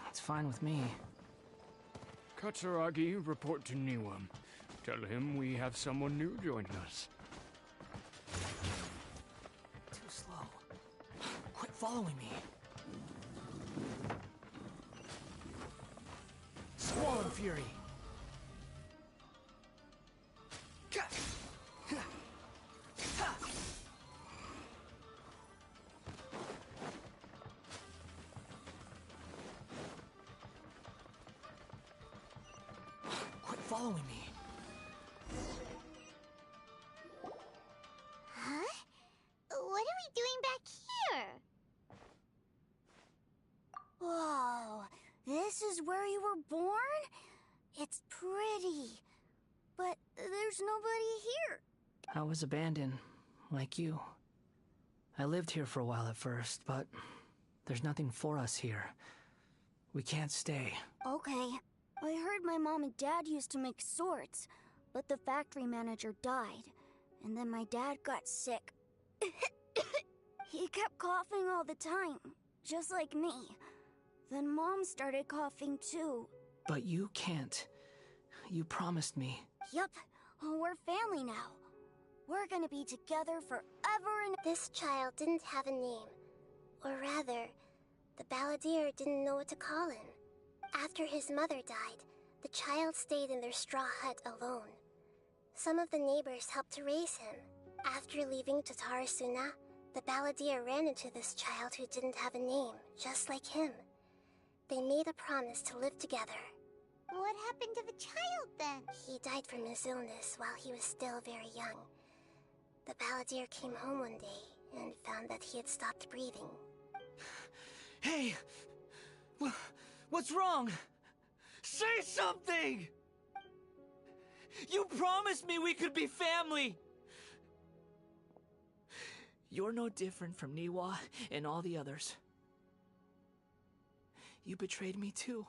[SPEAKER 6] It's fine with me.
[SPEAKER 9] Katsuragi, report to Niwa. Tell him we have someone new joining us.
[SPEAKER 6] Too slow. Quit following me. Squall and Fury. Quit following me.
[SPEAKER 2] Huh? What are we doing back here? Whoa, this is where you were born? It's pretty, but there's nobody here.
[SPEAKER 6] I was abandoned, like you. I lived here for a while at first, but there's nothing for us here. We can't stay.
[SPEAKER 2] Okay. I heard my mom and dad used to make swords, but the factory manager died, and then my dad got sick. He kept coughing all the time, just like me. Then Mom started coughing too.
[SPEAKER 6] But you can't. You promised me.
[SPEAKER 2] Yup, we're family now. We're gonna be together forever and...
[SPEAKER 5] This child didn't have a name. Or rather, the Balladeer didn't know what to call him. After his mother died, the child stayed in their straw hut alone. Some of the neighbors helped to raise him. After leaving Tatarasuna, the Balladeer ran into this child who didn't have a name, just like him. They made a promise to live together.
[SPEAKER 2] What happened to the child then?
[SPEAKER 5] He died from his illness while he was still very young. The Balladeer came home one day and found that he had stopped breathing.
[SPEAKER 6] Hey! What's wrong? Say something! You promised me we could be family! You're no different from Niwa and all the others. You betrayed me too.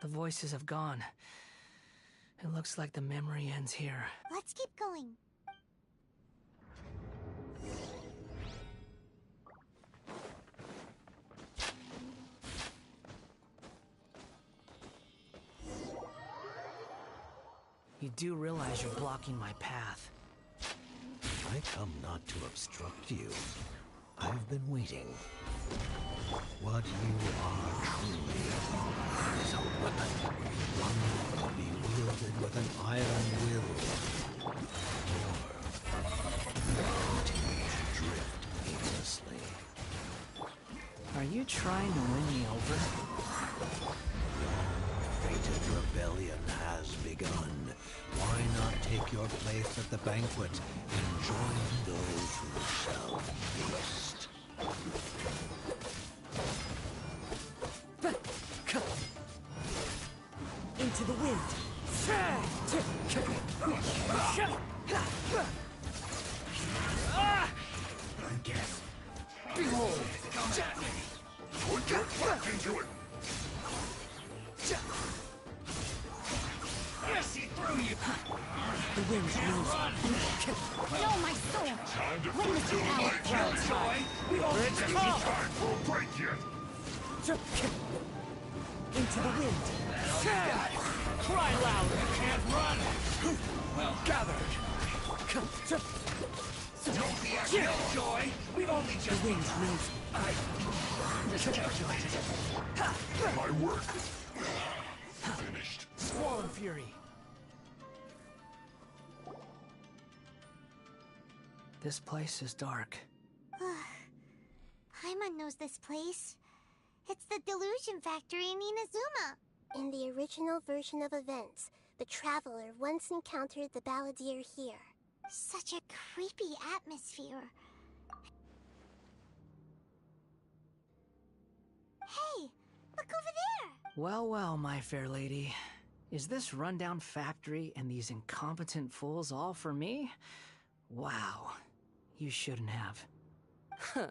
[SPEAKER 6] The voices have gone. It looks like the memory ends here.
[SPEAKER 2] Let's keep going.
[SPEAKER 6] You do realize you're blocking my path.
[SPEAKER 10] I come not to obstruct you. I've been waiting. What you are truly is a weapon. One that can be wielded with an iron will. Or continue to drift aimlessly.
[SPEAKER 6] Are you trying to win me over?
[SPEAKER 10] Fated rebellion has begun. Why not take your place at the banquet and join those who shall feast?
[SPEAKER 11] Into the wind.
[SPEAKER 12] I guess. Behold! Put your back into it! I see through you!
[SPEAKER 11] The wind's moving.
[SPEAKER 2] No, my sword!
[SPEAKER 12] Time to
[SPEAKER 2] When
[SPEAKER 12] put
[SPEAKER 2] was
[SPEAKER 12] your
[SPEAKER 2] your hour?
[SPEAKER 12] life down, Joy! We've only got some time for a break yet!
[SPEAKER 11] Into the wind.
[SPEAKER 12] Cry loud! You can't run! Well gathered! Don't be a kill, Joy! We've only just...
[SPEAKER 11] The wind's moving.
[SPEAKER 12] I miscalculated. My work. Finished.
[SPEAKER 6] Squall and Fury. This place is dark.
[SPEAKER 2] Paimon knows this place. It's the Delusion Factory in Inazuma.
[SPEAKER 5] In the original version of events, the Traveler once encountered the Balladeer here.
[SPEAKER 2] Such a creepy atmosphere. Hey, look over there!
[SPEAKER 6] Well, well, my fair lady. Is this rundown factory and these incompetent fools all for me? Wow. You shouldn't have.
[SPEAKER 11] Huh.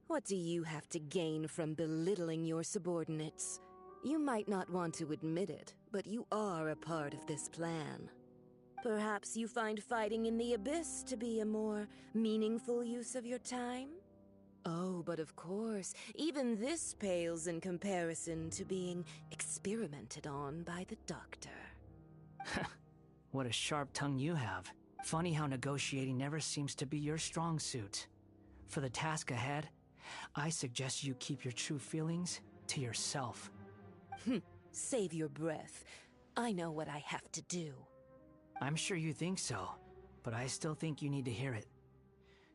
[SPEAKER 11] What do you have to gain from belittling your subordinates? You might not want to admit it, but you are a part of this plan. Perhaps you find fighting in the Abyss to be a more meaningful use of your time? Oh, but of course, even this pales in comparison to being experimented on by the Doctor.
[SPEAKER 6] What a sharp tongue you have. Funny how negotiating never seems to be your strong suit. For the task ahead, I suggest you keep your true feelings to yourself.
[SPEAKER 11] Save your breath. I know what I have to do.
[SPEAKER 6] I'm sure you think so, but I still think you need to hear it.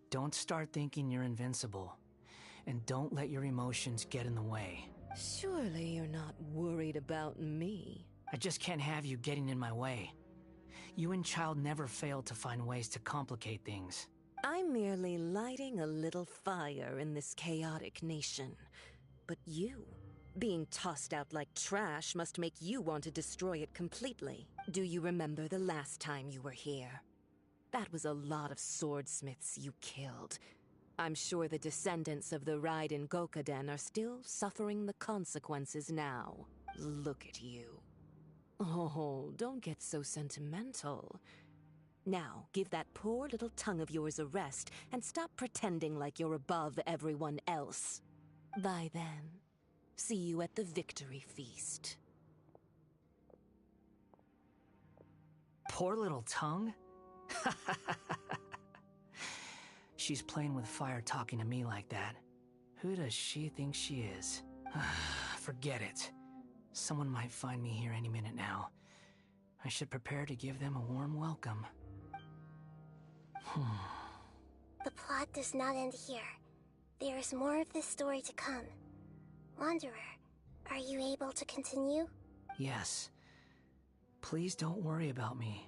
[SPEAKER 6] Don't start thinking you're invincible, and don't let your emotions get in the way.
[SPEAKER 11] Surely you're not worried about me.
[SPEAKER 6] I just can't have you getting in my way. You and Child never fail to find ways to complicate things.
[SPEAKER 11] I'm merely lighting a little fire in this chaotic nation. But you, being tossed out like trash, must make you want to destroy it completely. Do you remember the last time you were here? That was a lot of swordsmiths you killed. I'm sure the descendants of the Raiden Gokaden are still suffering the consequences now. Look at you. Oh, don't get so sentimental. Now, give that poor little tongue of yours a rest and stop pretending like you're above everyone else. Bye then. See you at the victory feast.
[SPEAKER 6] Poor little tongue? She's playing with fire talking to me like that. Who does she think she is? Forget it. Someone might find me here any minute now. I should prepare to give them a warm welcome.
[SPEAKER 5] The plot does not end here. There is more of this story to come. Wanderer, are you able to continue?
[SPEAKER 6] Yes. Please don't worry about me.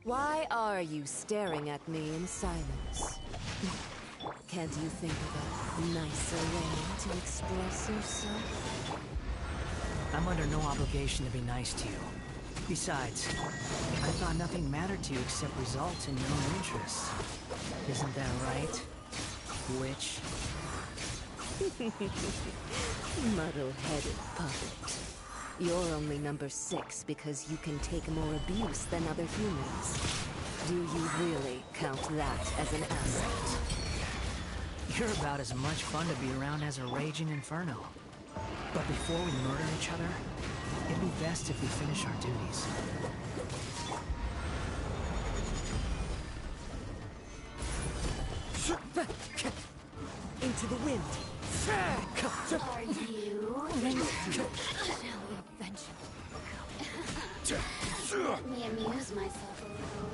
[SPEAKER 11] Why are you staring at me in silence? Can't you think of a nicer way to express yourself?
[SPEAKER 6] I'm under no obligation to be nice to you. Besides, I thought nothing mattered to you except results in your own interests. Isn't that right, witch?
[SPEAKER 11] Muddle-headed puppet. You're only number 6 because you can take more abuse than other humans. Do you really count that as an asset?
[SPEAKER 6] You're about as much fun to be around as a raging inferno. But before we murder each other, it'd be best if we finish our duties.
[SPEAKER 11] Into the wind!
[SPEAKER 2] Are you ready to avenge? Let me amuse myself a little.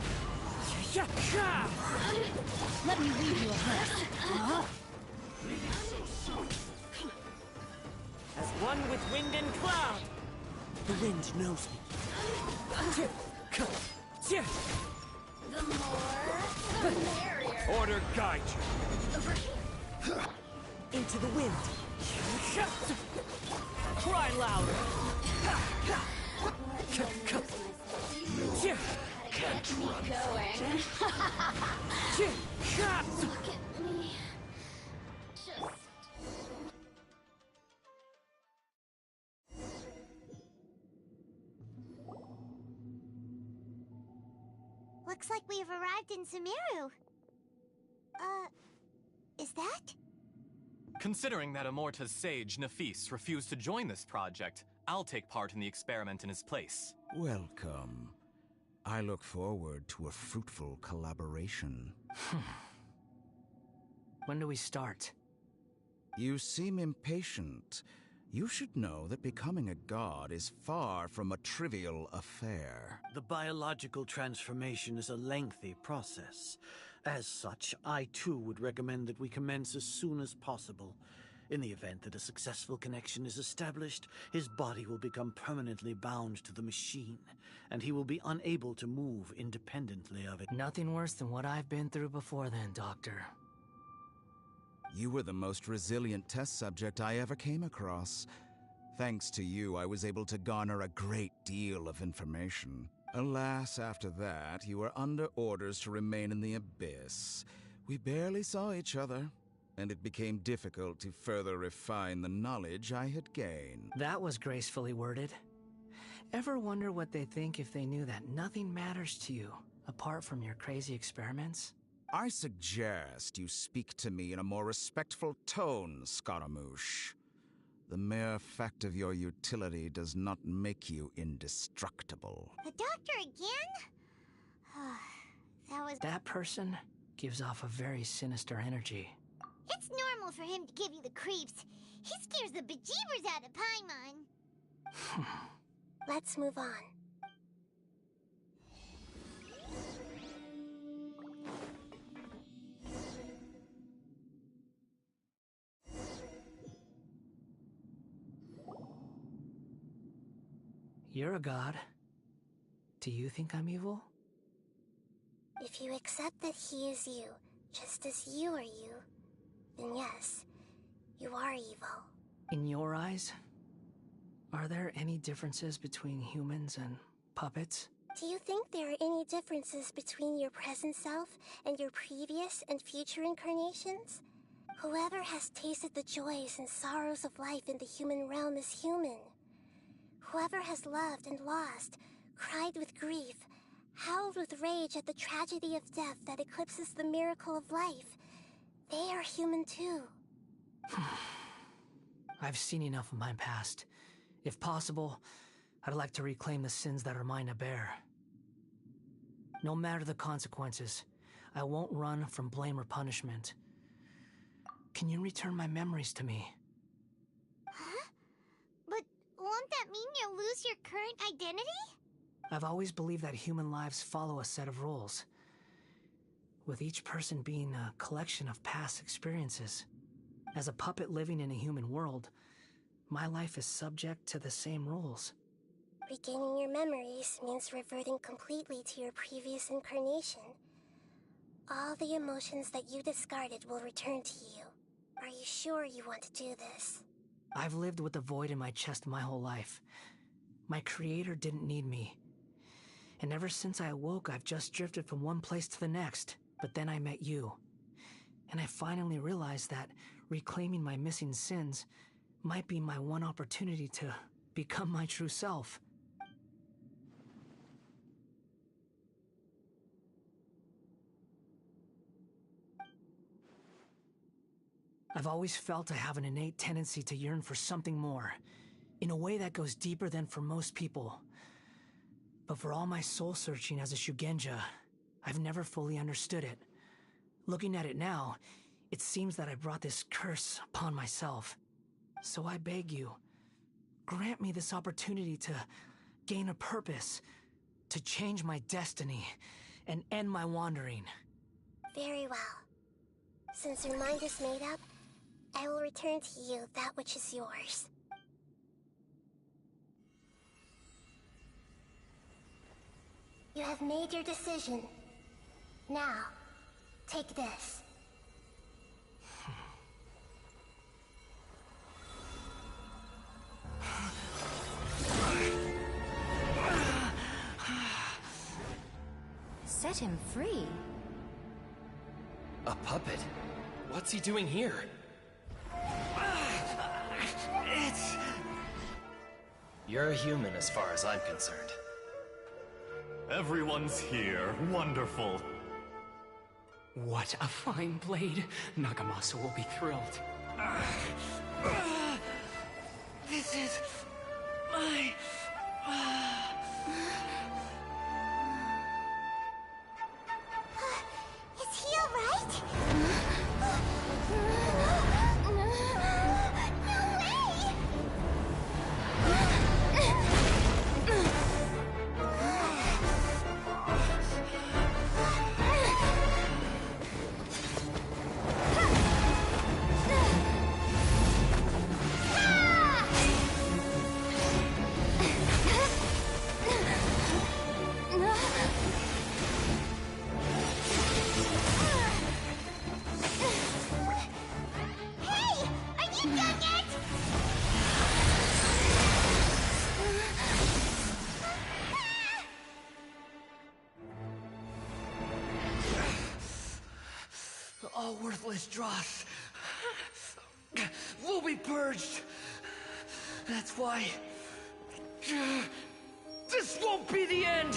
[SPEAKER 2] Let me read you a verse.
[SPEAKER 13] As one with wind and cloud.
[SPEAKER 11] The wind knows me.
[SPEAKER 2] The more, the merrier.
[SPEAKER 4] Order guide you.
[SPEAKER 11] Into the wind.
[SPEAKER 13] Cry louder.
[SPEAKER 2] Get me going. Look at me. Just... Looks like we've arrived in Sumeru. Is that?
[SPEAKER 14] Considering that Amorta's sage, Nafis, refused to join this project, I'll take part in the experiment in his place.
[SPEAKER 15] Welcome. I look forward to a fruitful collaboration.
[SPEAKER 6] When do we start?
[SPEAKER 15] You seem impatient. You should know that becoming a god is far from a trivial affair.
[SPEAKER 16] The biological transformation is a lengthy process. As such, I too would recommend that we commence as soon as possible. In the event that a successful connection is established, his body will become permanently bound to the machine, and he will be unable to move independently of it.
[SPEAKER 6] Nothing worse than what I've been through before then, Doctor.
[SPEAKER 15] You were the most resilient test subject I ever came across. Thanks to you, I was able to garner a great deal of information. Alas, after that, you were under orders to remain in the abyss. We barely saw each other, and it became difficult to further refine the knowledge I had gained.
[SPEAKER 6] That was gracefully worded. Ever wonder what they think if they knew that nothing matters to you, apart from your crazy experiments?
[SPEAKER 15] I suggest you speak to me in a more respectful tone, Scaramouche. The mere fact of your utility does not make you indestructible.
[SPEAKER 2] The doctor again?
[SPEAKER 6] That person gives off a very sinister energy.
[SPEAKER 2] It's normal for him to give you the creeps. He scares the bejeebers out of Paimon.
[SPEAKER 5] Let's move on.
[SPEAKER 6] You're a god. Do you think I'm evil?
[SPEAKER 5] If you accept that he is you, just as you are you, then yes, you are evil.
[SPEAKER 6] In your eyes, are there any differences between humans and puppets?
[SPEAKER 5] Do you think there are any differences between your present self and your previous and future incarnations? Whoever has tasted the joys and sorrows of life in the human realm is human. Whoever has loved and lost, cried with grief, howled with rage at the tragedy of death that eclipses the miracle of life, they are human too.
[SPEAKER 6] I've seen enough of my past. If possible, I'd like to reclaim the sins that are mine to bear. No matter the consequences, I won't run from blame or punishment. Can you return my memories to me?
[SPEAKER 2] Huh? But won't that mean you'll lose your current identity?
[SPEAKER 6] I've always believed that human lives follow a set of rules, with each person being a collection of past experiences. As a puppet living in a human world, my life is subject to the same rules.
[SPEAKER 5] Regaining your memories means reverting completely to your previous incarnation. All the emotions that you discarded will return to you. Are you sure you want to do this?
[SPEAKER 6] I've lived with a void in my chest my whole life. My creator didn't need me. And ever since I awoke, I've just drifted from one place to the next. But then I met you. And I finally realized that reclaiming my missing sins might be my one opportunity to become my true self. I've always felt I have an innate tendency to yearn for something more, in a way that goes deeper than for most people. But for all my soul-searching as a Shugenja, I've never fully understood it. Looking at it now, it seems that I brought this curse upon myself. So I beg you, grant me this opportunity to gain a purpose, to change my destiny, and end my wandering.
[SPEAKER 5] Very well. Since your mind is made up, I will return to you that which is yours. You have made your decision. Now, take this.
[SPEAKER 17] Set him free?
[SPEAKER 3] A puppet? What's he doing here? You're a human as far as I'm concerned.
[SPEAKER 14] Everyone's here. Wonderful.
[SPEAKER 8] What a fine blade. Nagamasa will be thrilled.
[SPEAKER 6] This is my...
[SPEAKER 2] Is he alright?
[SPEAKER 6] All worthless dross will be purged. That's why this won't be the end.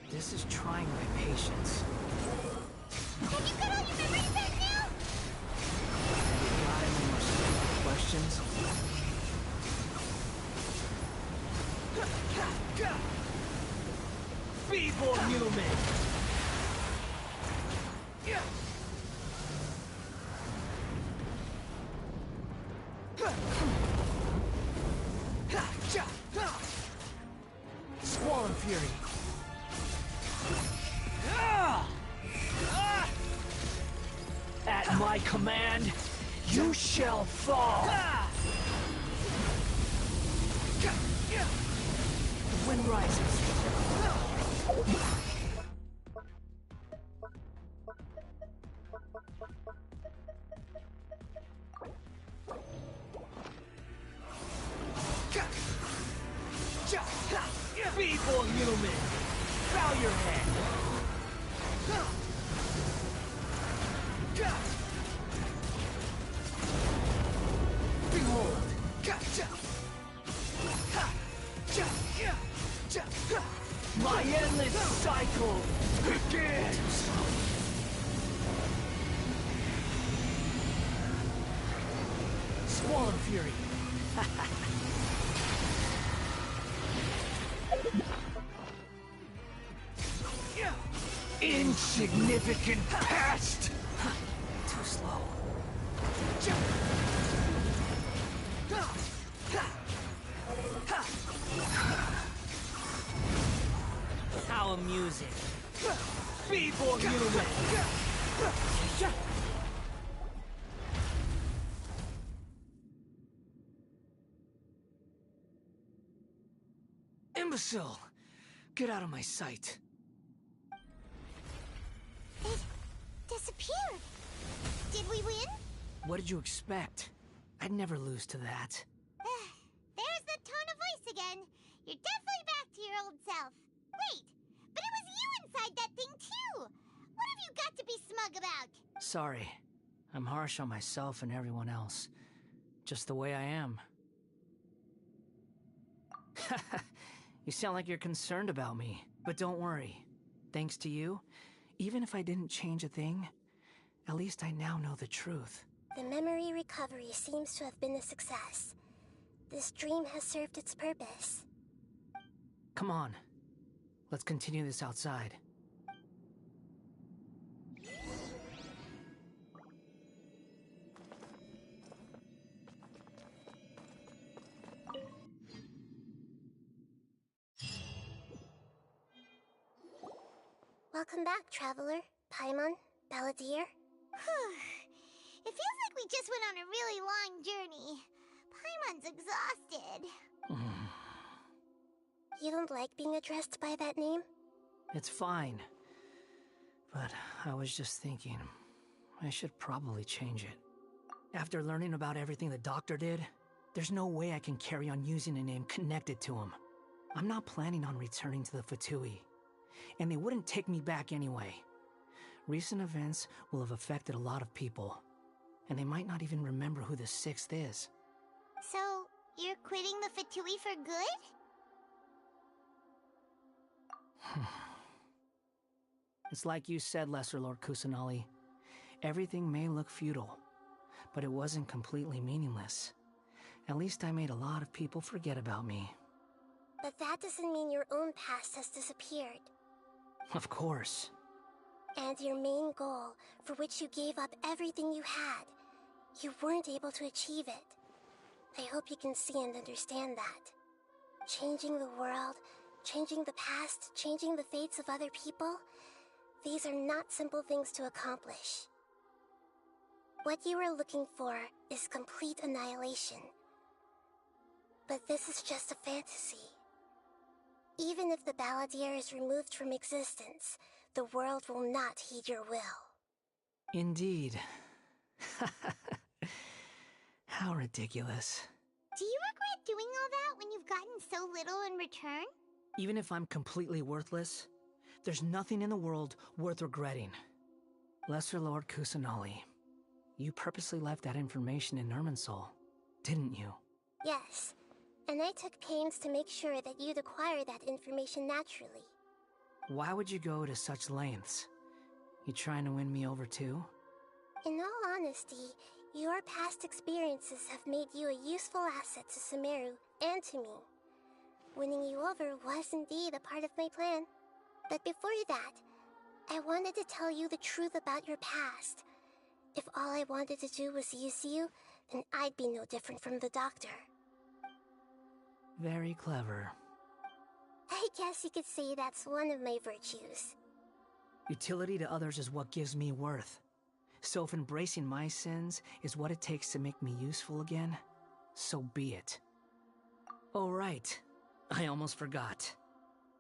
[SPEAKER 6] This is trying my patience.
[SPEAKER 2] Have you got all your memories back now?
[SPEAKER 6] You got any more simple questions? Feeble human! Squall and Fury! At my command, you shall fall! The wind rises. Feeble human! Bow your head! Behold! My endless cycle begins! Wall of Fury.
[SPEAKER 12] Insignificant pest!
[SPEAKER 6] Too slow. How amusing. Feeble human! Imbecile! Get out of my sight.
[SPEAKER 2] It disappeared. Did we win?
[SPEAKER 6] What did you expect? I'd never lose to that.
[SPEAKER 2] There's the tone of voice again. You're definitely back to your old self. Wait, but it was you inside that thing too. What have you got to be smug about?
[SPEAKER 6] Sorry. I'm harsh on myself and everyone else. Just the way I am. You sound like you're concerned about me. But don't worry. Thanks to you, even if I didn't change a thing, at least I now know the truth.
[SPEAKER 5] The memory recovery seems to have been a success. This dream has served its purpose.
[SPEAKER 6] Come on. Let's continue this outside.
[SPEAKER 5] Welcome back, Traveler, Paimon, Balladeer.
[SPEAKER 2] It feels like we just went on a really long journey. Paimon's exhausted.
[SPEAKER 5] You don't like being addressed by that name?
[SPEAKER 6] It's fine. But I was just thinking, I should probably change it. After learning about everything the doctor did, there's no way I can carry on using a name connected to him. I'm not planning on returning to the Fatui, and they wouldn't take me back anyway. Recent events will have affected a lot of people, and they might not even remember who the 6th is.
[SPEAKER 2] So, you're quitting the Fatui for good?
[SPEAKER 6] It's like you said, Lesser Lord Kusanali. Everything may look futile, but it wasn't completely meaningless. At least I made a lot of people forget about me.
[SPEAKER 5] But that doesn't mean your own past has disappeared.
[SPEAKER 6] Of course.
[SPEAKER 5] And your main goal, for which you gave up everything you had, you weren't able to achieve it. I hope you can see and understand that. Changing the world, changing the past, changing the fates of other people, these are not simple things to accomplish. What you are looking for is complete annihilation. But this is just a fantasy. Even if the Balladeer is removed from existence, the world will not heed your will.
[SPEAKER 6] Indeed. How ridiculous.
[SPEAKER 2] Do you regret doing all that when you've gotten so little in return?
[SPEAKER 6] Even if I'm completely worthless, there's nothing in the world worth regretting. Lesser Lord Kusanali, you purposely left that information in Irminsul, didn't you?
[SPEAKER 5] Yes, and I took pains to make sure that you'd acquire that information naturally.
[SPEAKER 6] Why would you go to such lengths? You trying to win me over too?
[SPEAKER 5] In all honesty, your past experiences have made you a useful asset to Sumeru and to me. Winning you over was indeed a part of my plan. But before that, I wanted to tell you the truth about your past. If all I wanted to do was use you, then I'd be no different from the doctor.
[SPEAKER 6] Very clever.
[SPEAKER 5] I guess you could say that's one of my virtues.
[SPEAKER 6] Utility to others is what gives me worth. So if embracing my sins is what it takes to make me useful again, so be it. Oh right, I almost forgot.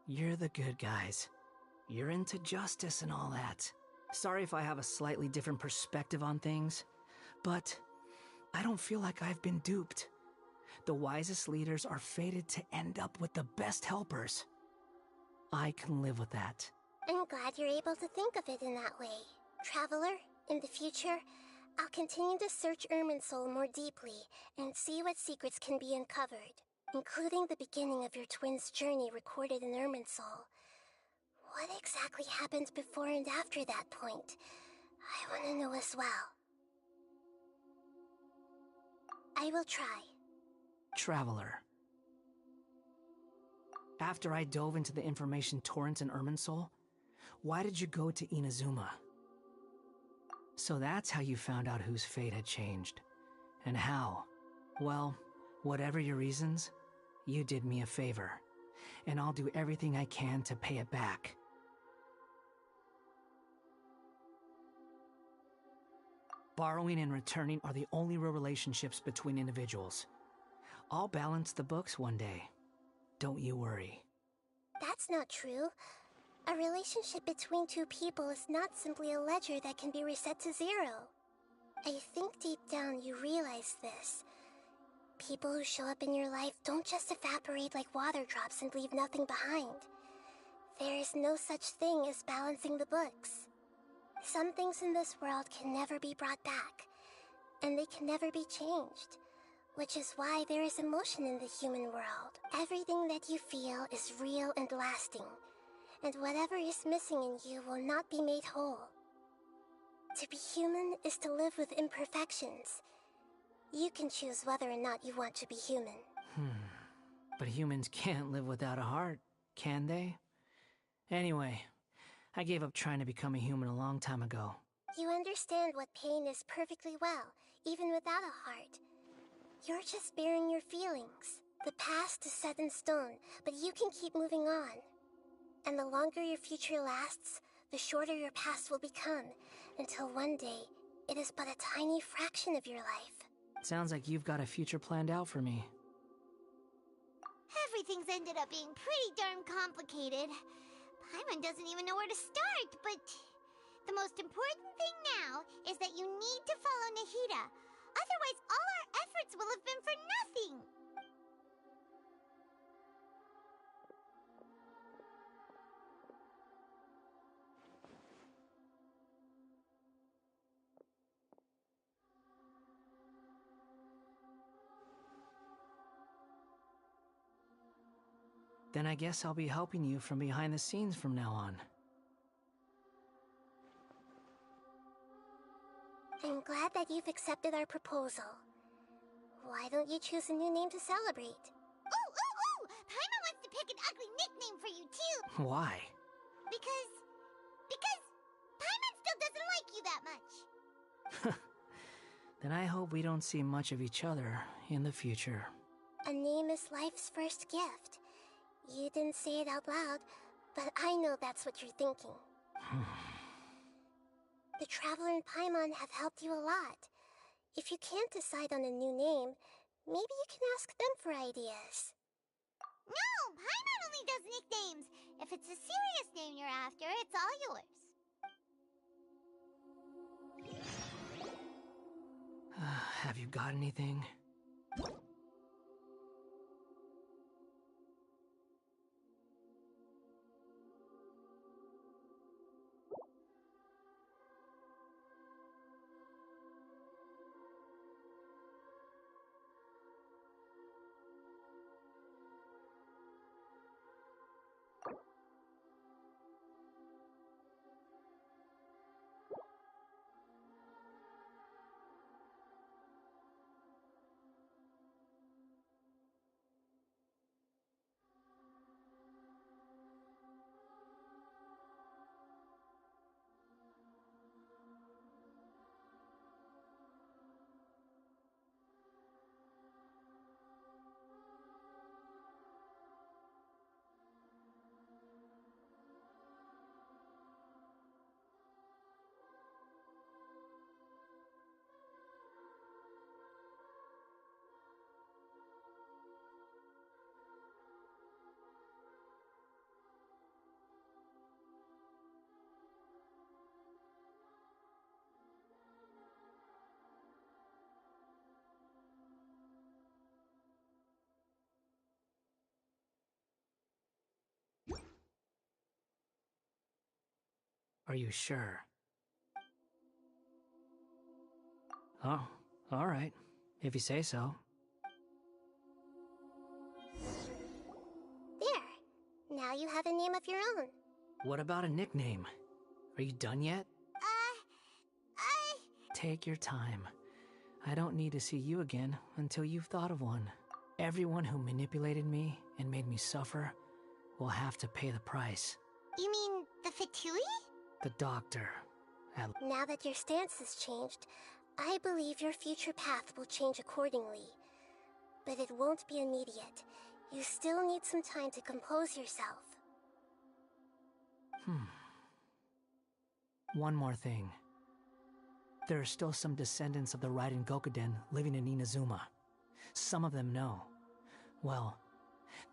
[SPEAKER 6] You're the good guys. You're into justice and all that. Sorry if I have a slightly different perspective on things, but I don't feel like I've been duped. The wisest leaders are fated to end up with the best helpers. I can live with that.
[SPEAKER 5] I'm glad you're able to think of it in that way. Traveler, in the future, I'll continue to search Irminsul more deeply and see what secrets can be uncovered, including the beginning of your twins' journey recorded in Irminsul. What exactly happened before and after that point? I want to know as well. I I will try.
[SPEAKER 6] Traveler. After I dove into the information torrent in Irminsul, why did you go to Inazuma? So that's how you found out whose fate had changed. And how? Well, whatever your reasons, you did me a favor. And I'll do everything I can to pay it back. Borrowing and returning are the only real relationships between individuals. I'll balance the books one day. Don't you worry.
[SPEAKER 5] That's not true. A relationship between two people is not simply a ledger that can be reset to zero. I think deep down you realize this. People who show up in your life don't just evaporate like water drops and leave nothing behind. There is no such thing as balancing the books. Some things in this world can never be brought back, and they can never be changed, which is why there is emotion in the human world. Everything that you feel is real and lasting, and whatever is missing in you will not be made whole. To be human is to live with imperfections. You can choose whether or not you want to be human.
[SPEAKER 6] But humans can't live without a heart, can they? Anyway, I gave up trying to become a human a long time ago.
[SPEAKER 5] You understand what pain is perfectly well, even without a heart. You're just bearing your feelings. The past is set in stone, but you can keep moving on. And the longer your future lasts, the shorter your past will become, until one day, it is but a tiny fraction of your life.
[SPEAKER 6] Sounds like you've got a future planned out for me.
[SPEAKER 2] Everything's ended up being pretty darn complicated. Paimon doesn't even know where to start, but the most important thing now is that you need to follow Nahida. Otherwise, all our efforts will have been for nothing.
[SPEAKER 6] Then I guess I'll be helping you from behind the scenes from now on.
[SPEAKER 5] I'm glad that you've accepted our proposal. Why don't you choose a new name to celebrate?
[SPEAKER 2] Ooh! Paimon wants to pick an ugly nickname for you, too!
[SPEAKER 6] Why?
[SPEAKER 2] Because Paimon still doesn't like you that much.
[SPEAKER 6] Then I hope we don't see much of each other in the future.
[SPEAKER 5] A name is life's first gift. You didn't say it out loud, but I know that's what you're thinking. The Traveler and Paimon have helped you a lot. If you can't decide on a new name, maybe you can ask them for ideas.
[SPEAKER 2] No! Paimon only does nicknames! If it's a serious name you're after, it's all yours.
[SPEAKER 6] Have you got anything? Are you sure? Oh, alright. If you say so.
[SPEAKER 5] There. Now you have a name of your own.
[SPEAKER 6] What about a nickname? Are you done yet?
[SPEAKER 2] I...
[SPEAKER 6] Take your time. I don't need to see you again until you've thought of one. Everyone who manipulated me and made me suffer will have to pay the price.
[SPEAKER 2] You mean the Fatui?
[SPEAKER 6] The doctor.
[SPEAKER 5] Now that your stance has changed, I believe your future path will change accordingly. But it won't be immediate. You still need some time to compose yourself.
[SPEAKER 6] One more thing. There are still some descendants of the Raiden Gokuden living in Inazuma. Some of them know. Well,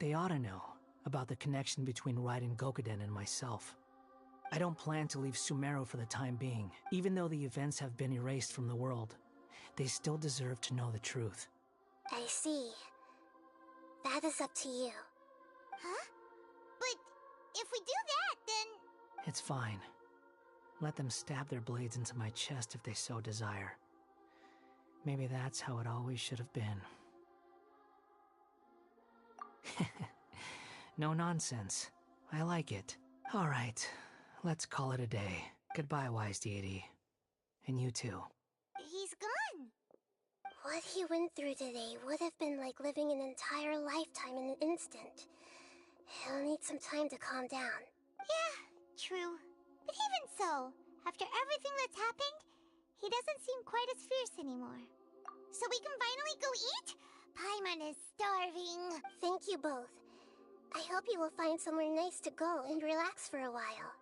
[SPEAKER 6] they ought to know about the connection between Raiden Gokuden and myself. I don't plan to leave Sumeru for the time being. Even though the events have been erased from the world, they still deserve to know the truth.
[SPEAKER 5] I see. That is up to you.
[SPEAKER 2] Huh? But if we do that, then...
[SPEAKER 6] It's fine. Let them stab their blades into my chest if they so desire. Maybe that's how it always should have been. No nonsense. I like it. All right, let's call it a day. Goodbye, wise deity. And you too.
[SPEAKER 2] He's gone.
[SPEAKER 5] What he went through today would have been like living an entire lifetime in an instant. He'll need some time to calm down.
[SPEAKER 2] Yeah, true. But even so, after everything that's happened, he doesn't seem quite as fierce anymore. So we can finally go eat? Paimon is starving.
[SPEAKER 5] Thank you both. I hope you will find somewhere nice to go and relax for a while.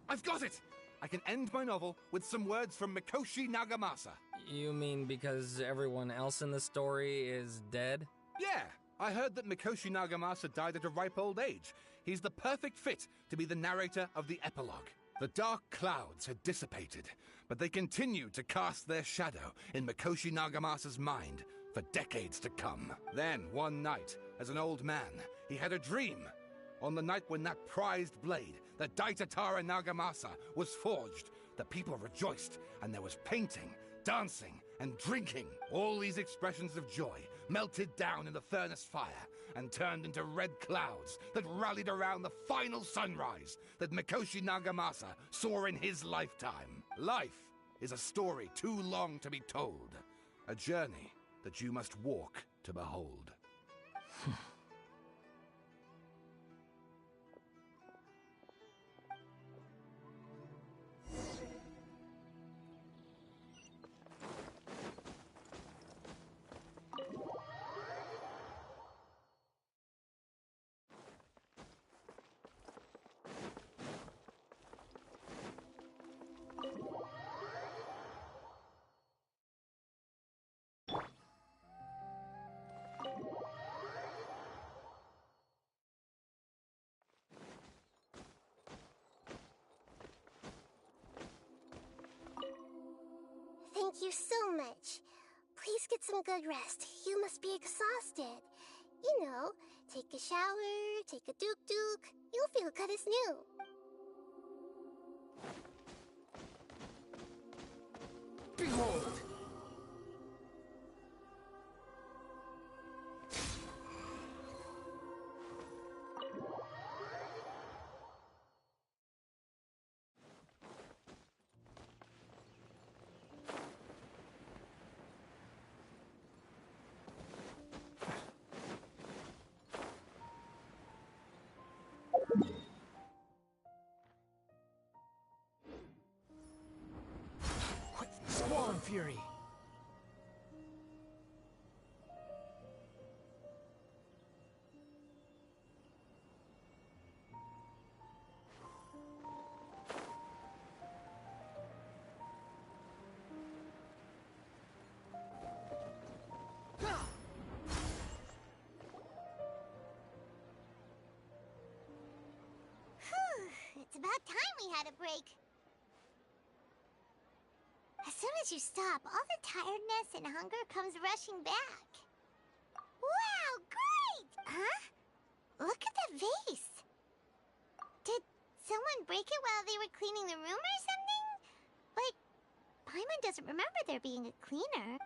[SPEAKER 4] I've got it! I can end my novel with some words from Mikoshi Nagamasa.
[SPEAKER 3] You mean because everyone else in the story is dead?
[SPEAKER 4] Yeah, I heard that Mikoshi Nagamasa died at a ripe old age. He's the perfect fit to be the narrator of the epilogue. The dark clouds had dissipated, but they continued to cast their shadow in Mikoshi Nagamasa's mind for decades to come. Then, one night, as an old man, he had a dream. On the night when that prized blade, the Daitatara Nagamasa, was forged, the people rejoiced, and there was painting, dancing, and drinking. All these expressions of joy melted down in the furnace fire and turned into red clouds that rallied around the final sunrise that Mikoshi Nagamasa saw in his lifetime. Life is a story too long to be told, a journey that you must walk to behold.
[SPEAKER 5] Thank you so much. Please get some good rest. You must be exhausted. You know, take a shower, take a duk-duk. You'll feel good as new.
[SPEAKER 4] Behold!
[SPEAKER 6] Squall and Fury!
[SPEAKER 2] It's about time we had a break. As soon as you stop, all the tiredness and hunger comes rushing back. Wow, great! Huh? Look at the vase. Did someone break it while they were cleaning the room or something? But Paimon doesn't remember there being a cleaner.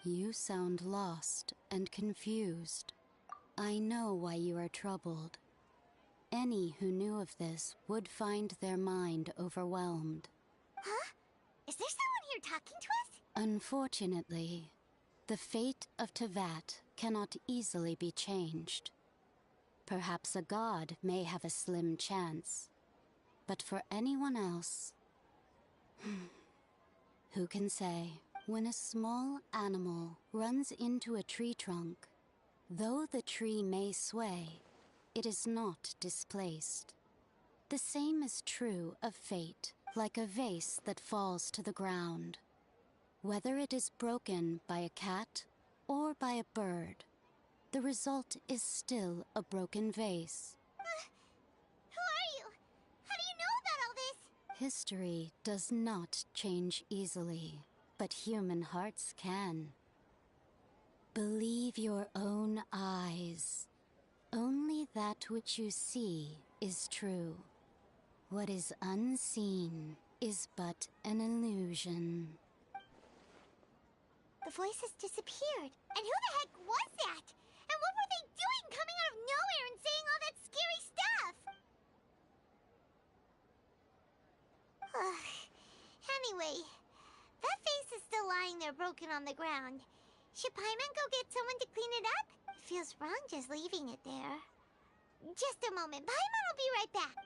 [SPEAKER 17] You sound lost and confused. I know why you are troubled. Any who knew of this would find their mind overwhelmed.
[SPEAKER 2] Huh? Is there someone here talking to us?
[SPEAKER 17] Unfortunately, the fate of Tevat cannot easily be changed. Perhaps a god may have a slim chance, but for anyone else, who can say? When a small animal runs into a tree trunk, though the tree may sway, it is not displaced. The same is true of fate, like a vase that falls to the ground. Whether it is broken by a cat or by a bird, the result is still a broken vase.
[SPEAKER 2] Who are you? How do you know about all this?
[SPEAKER 17] History does not change easily, but human hearts can. Believe your own eyes. Only that which you see is true. What is unseen is but an illusion.
[SPEAKER 2] The voice has disappeared. And who the heck was that? And what were they doing coming out of nowhere and saying all that scary stuff? Anyway, that face is still lying there broken on the ground. Should Paimon go get someone to clean it up? It feels wrong just leaving it there. Just a moment. Paimon will be right back.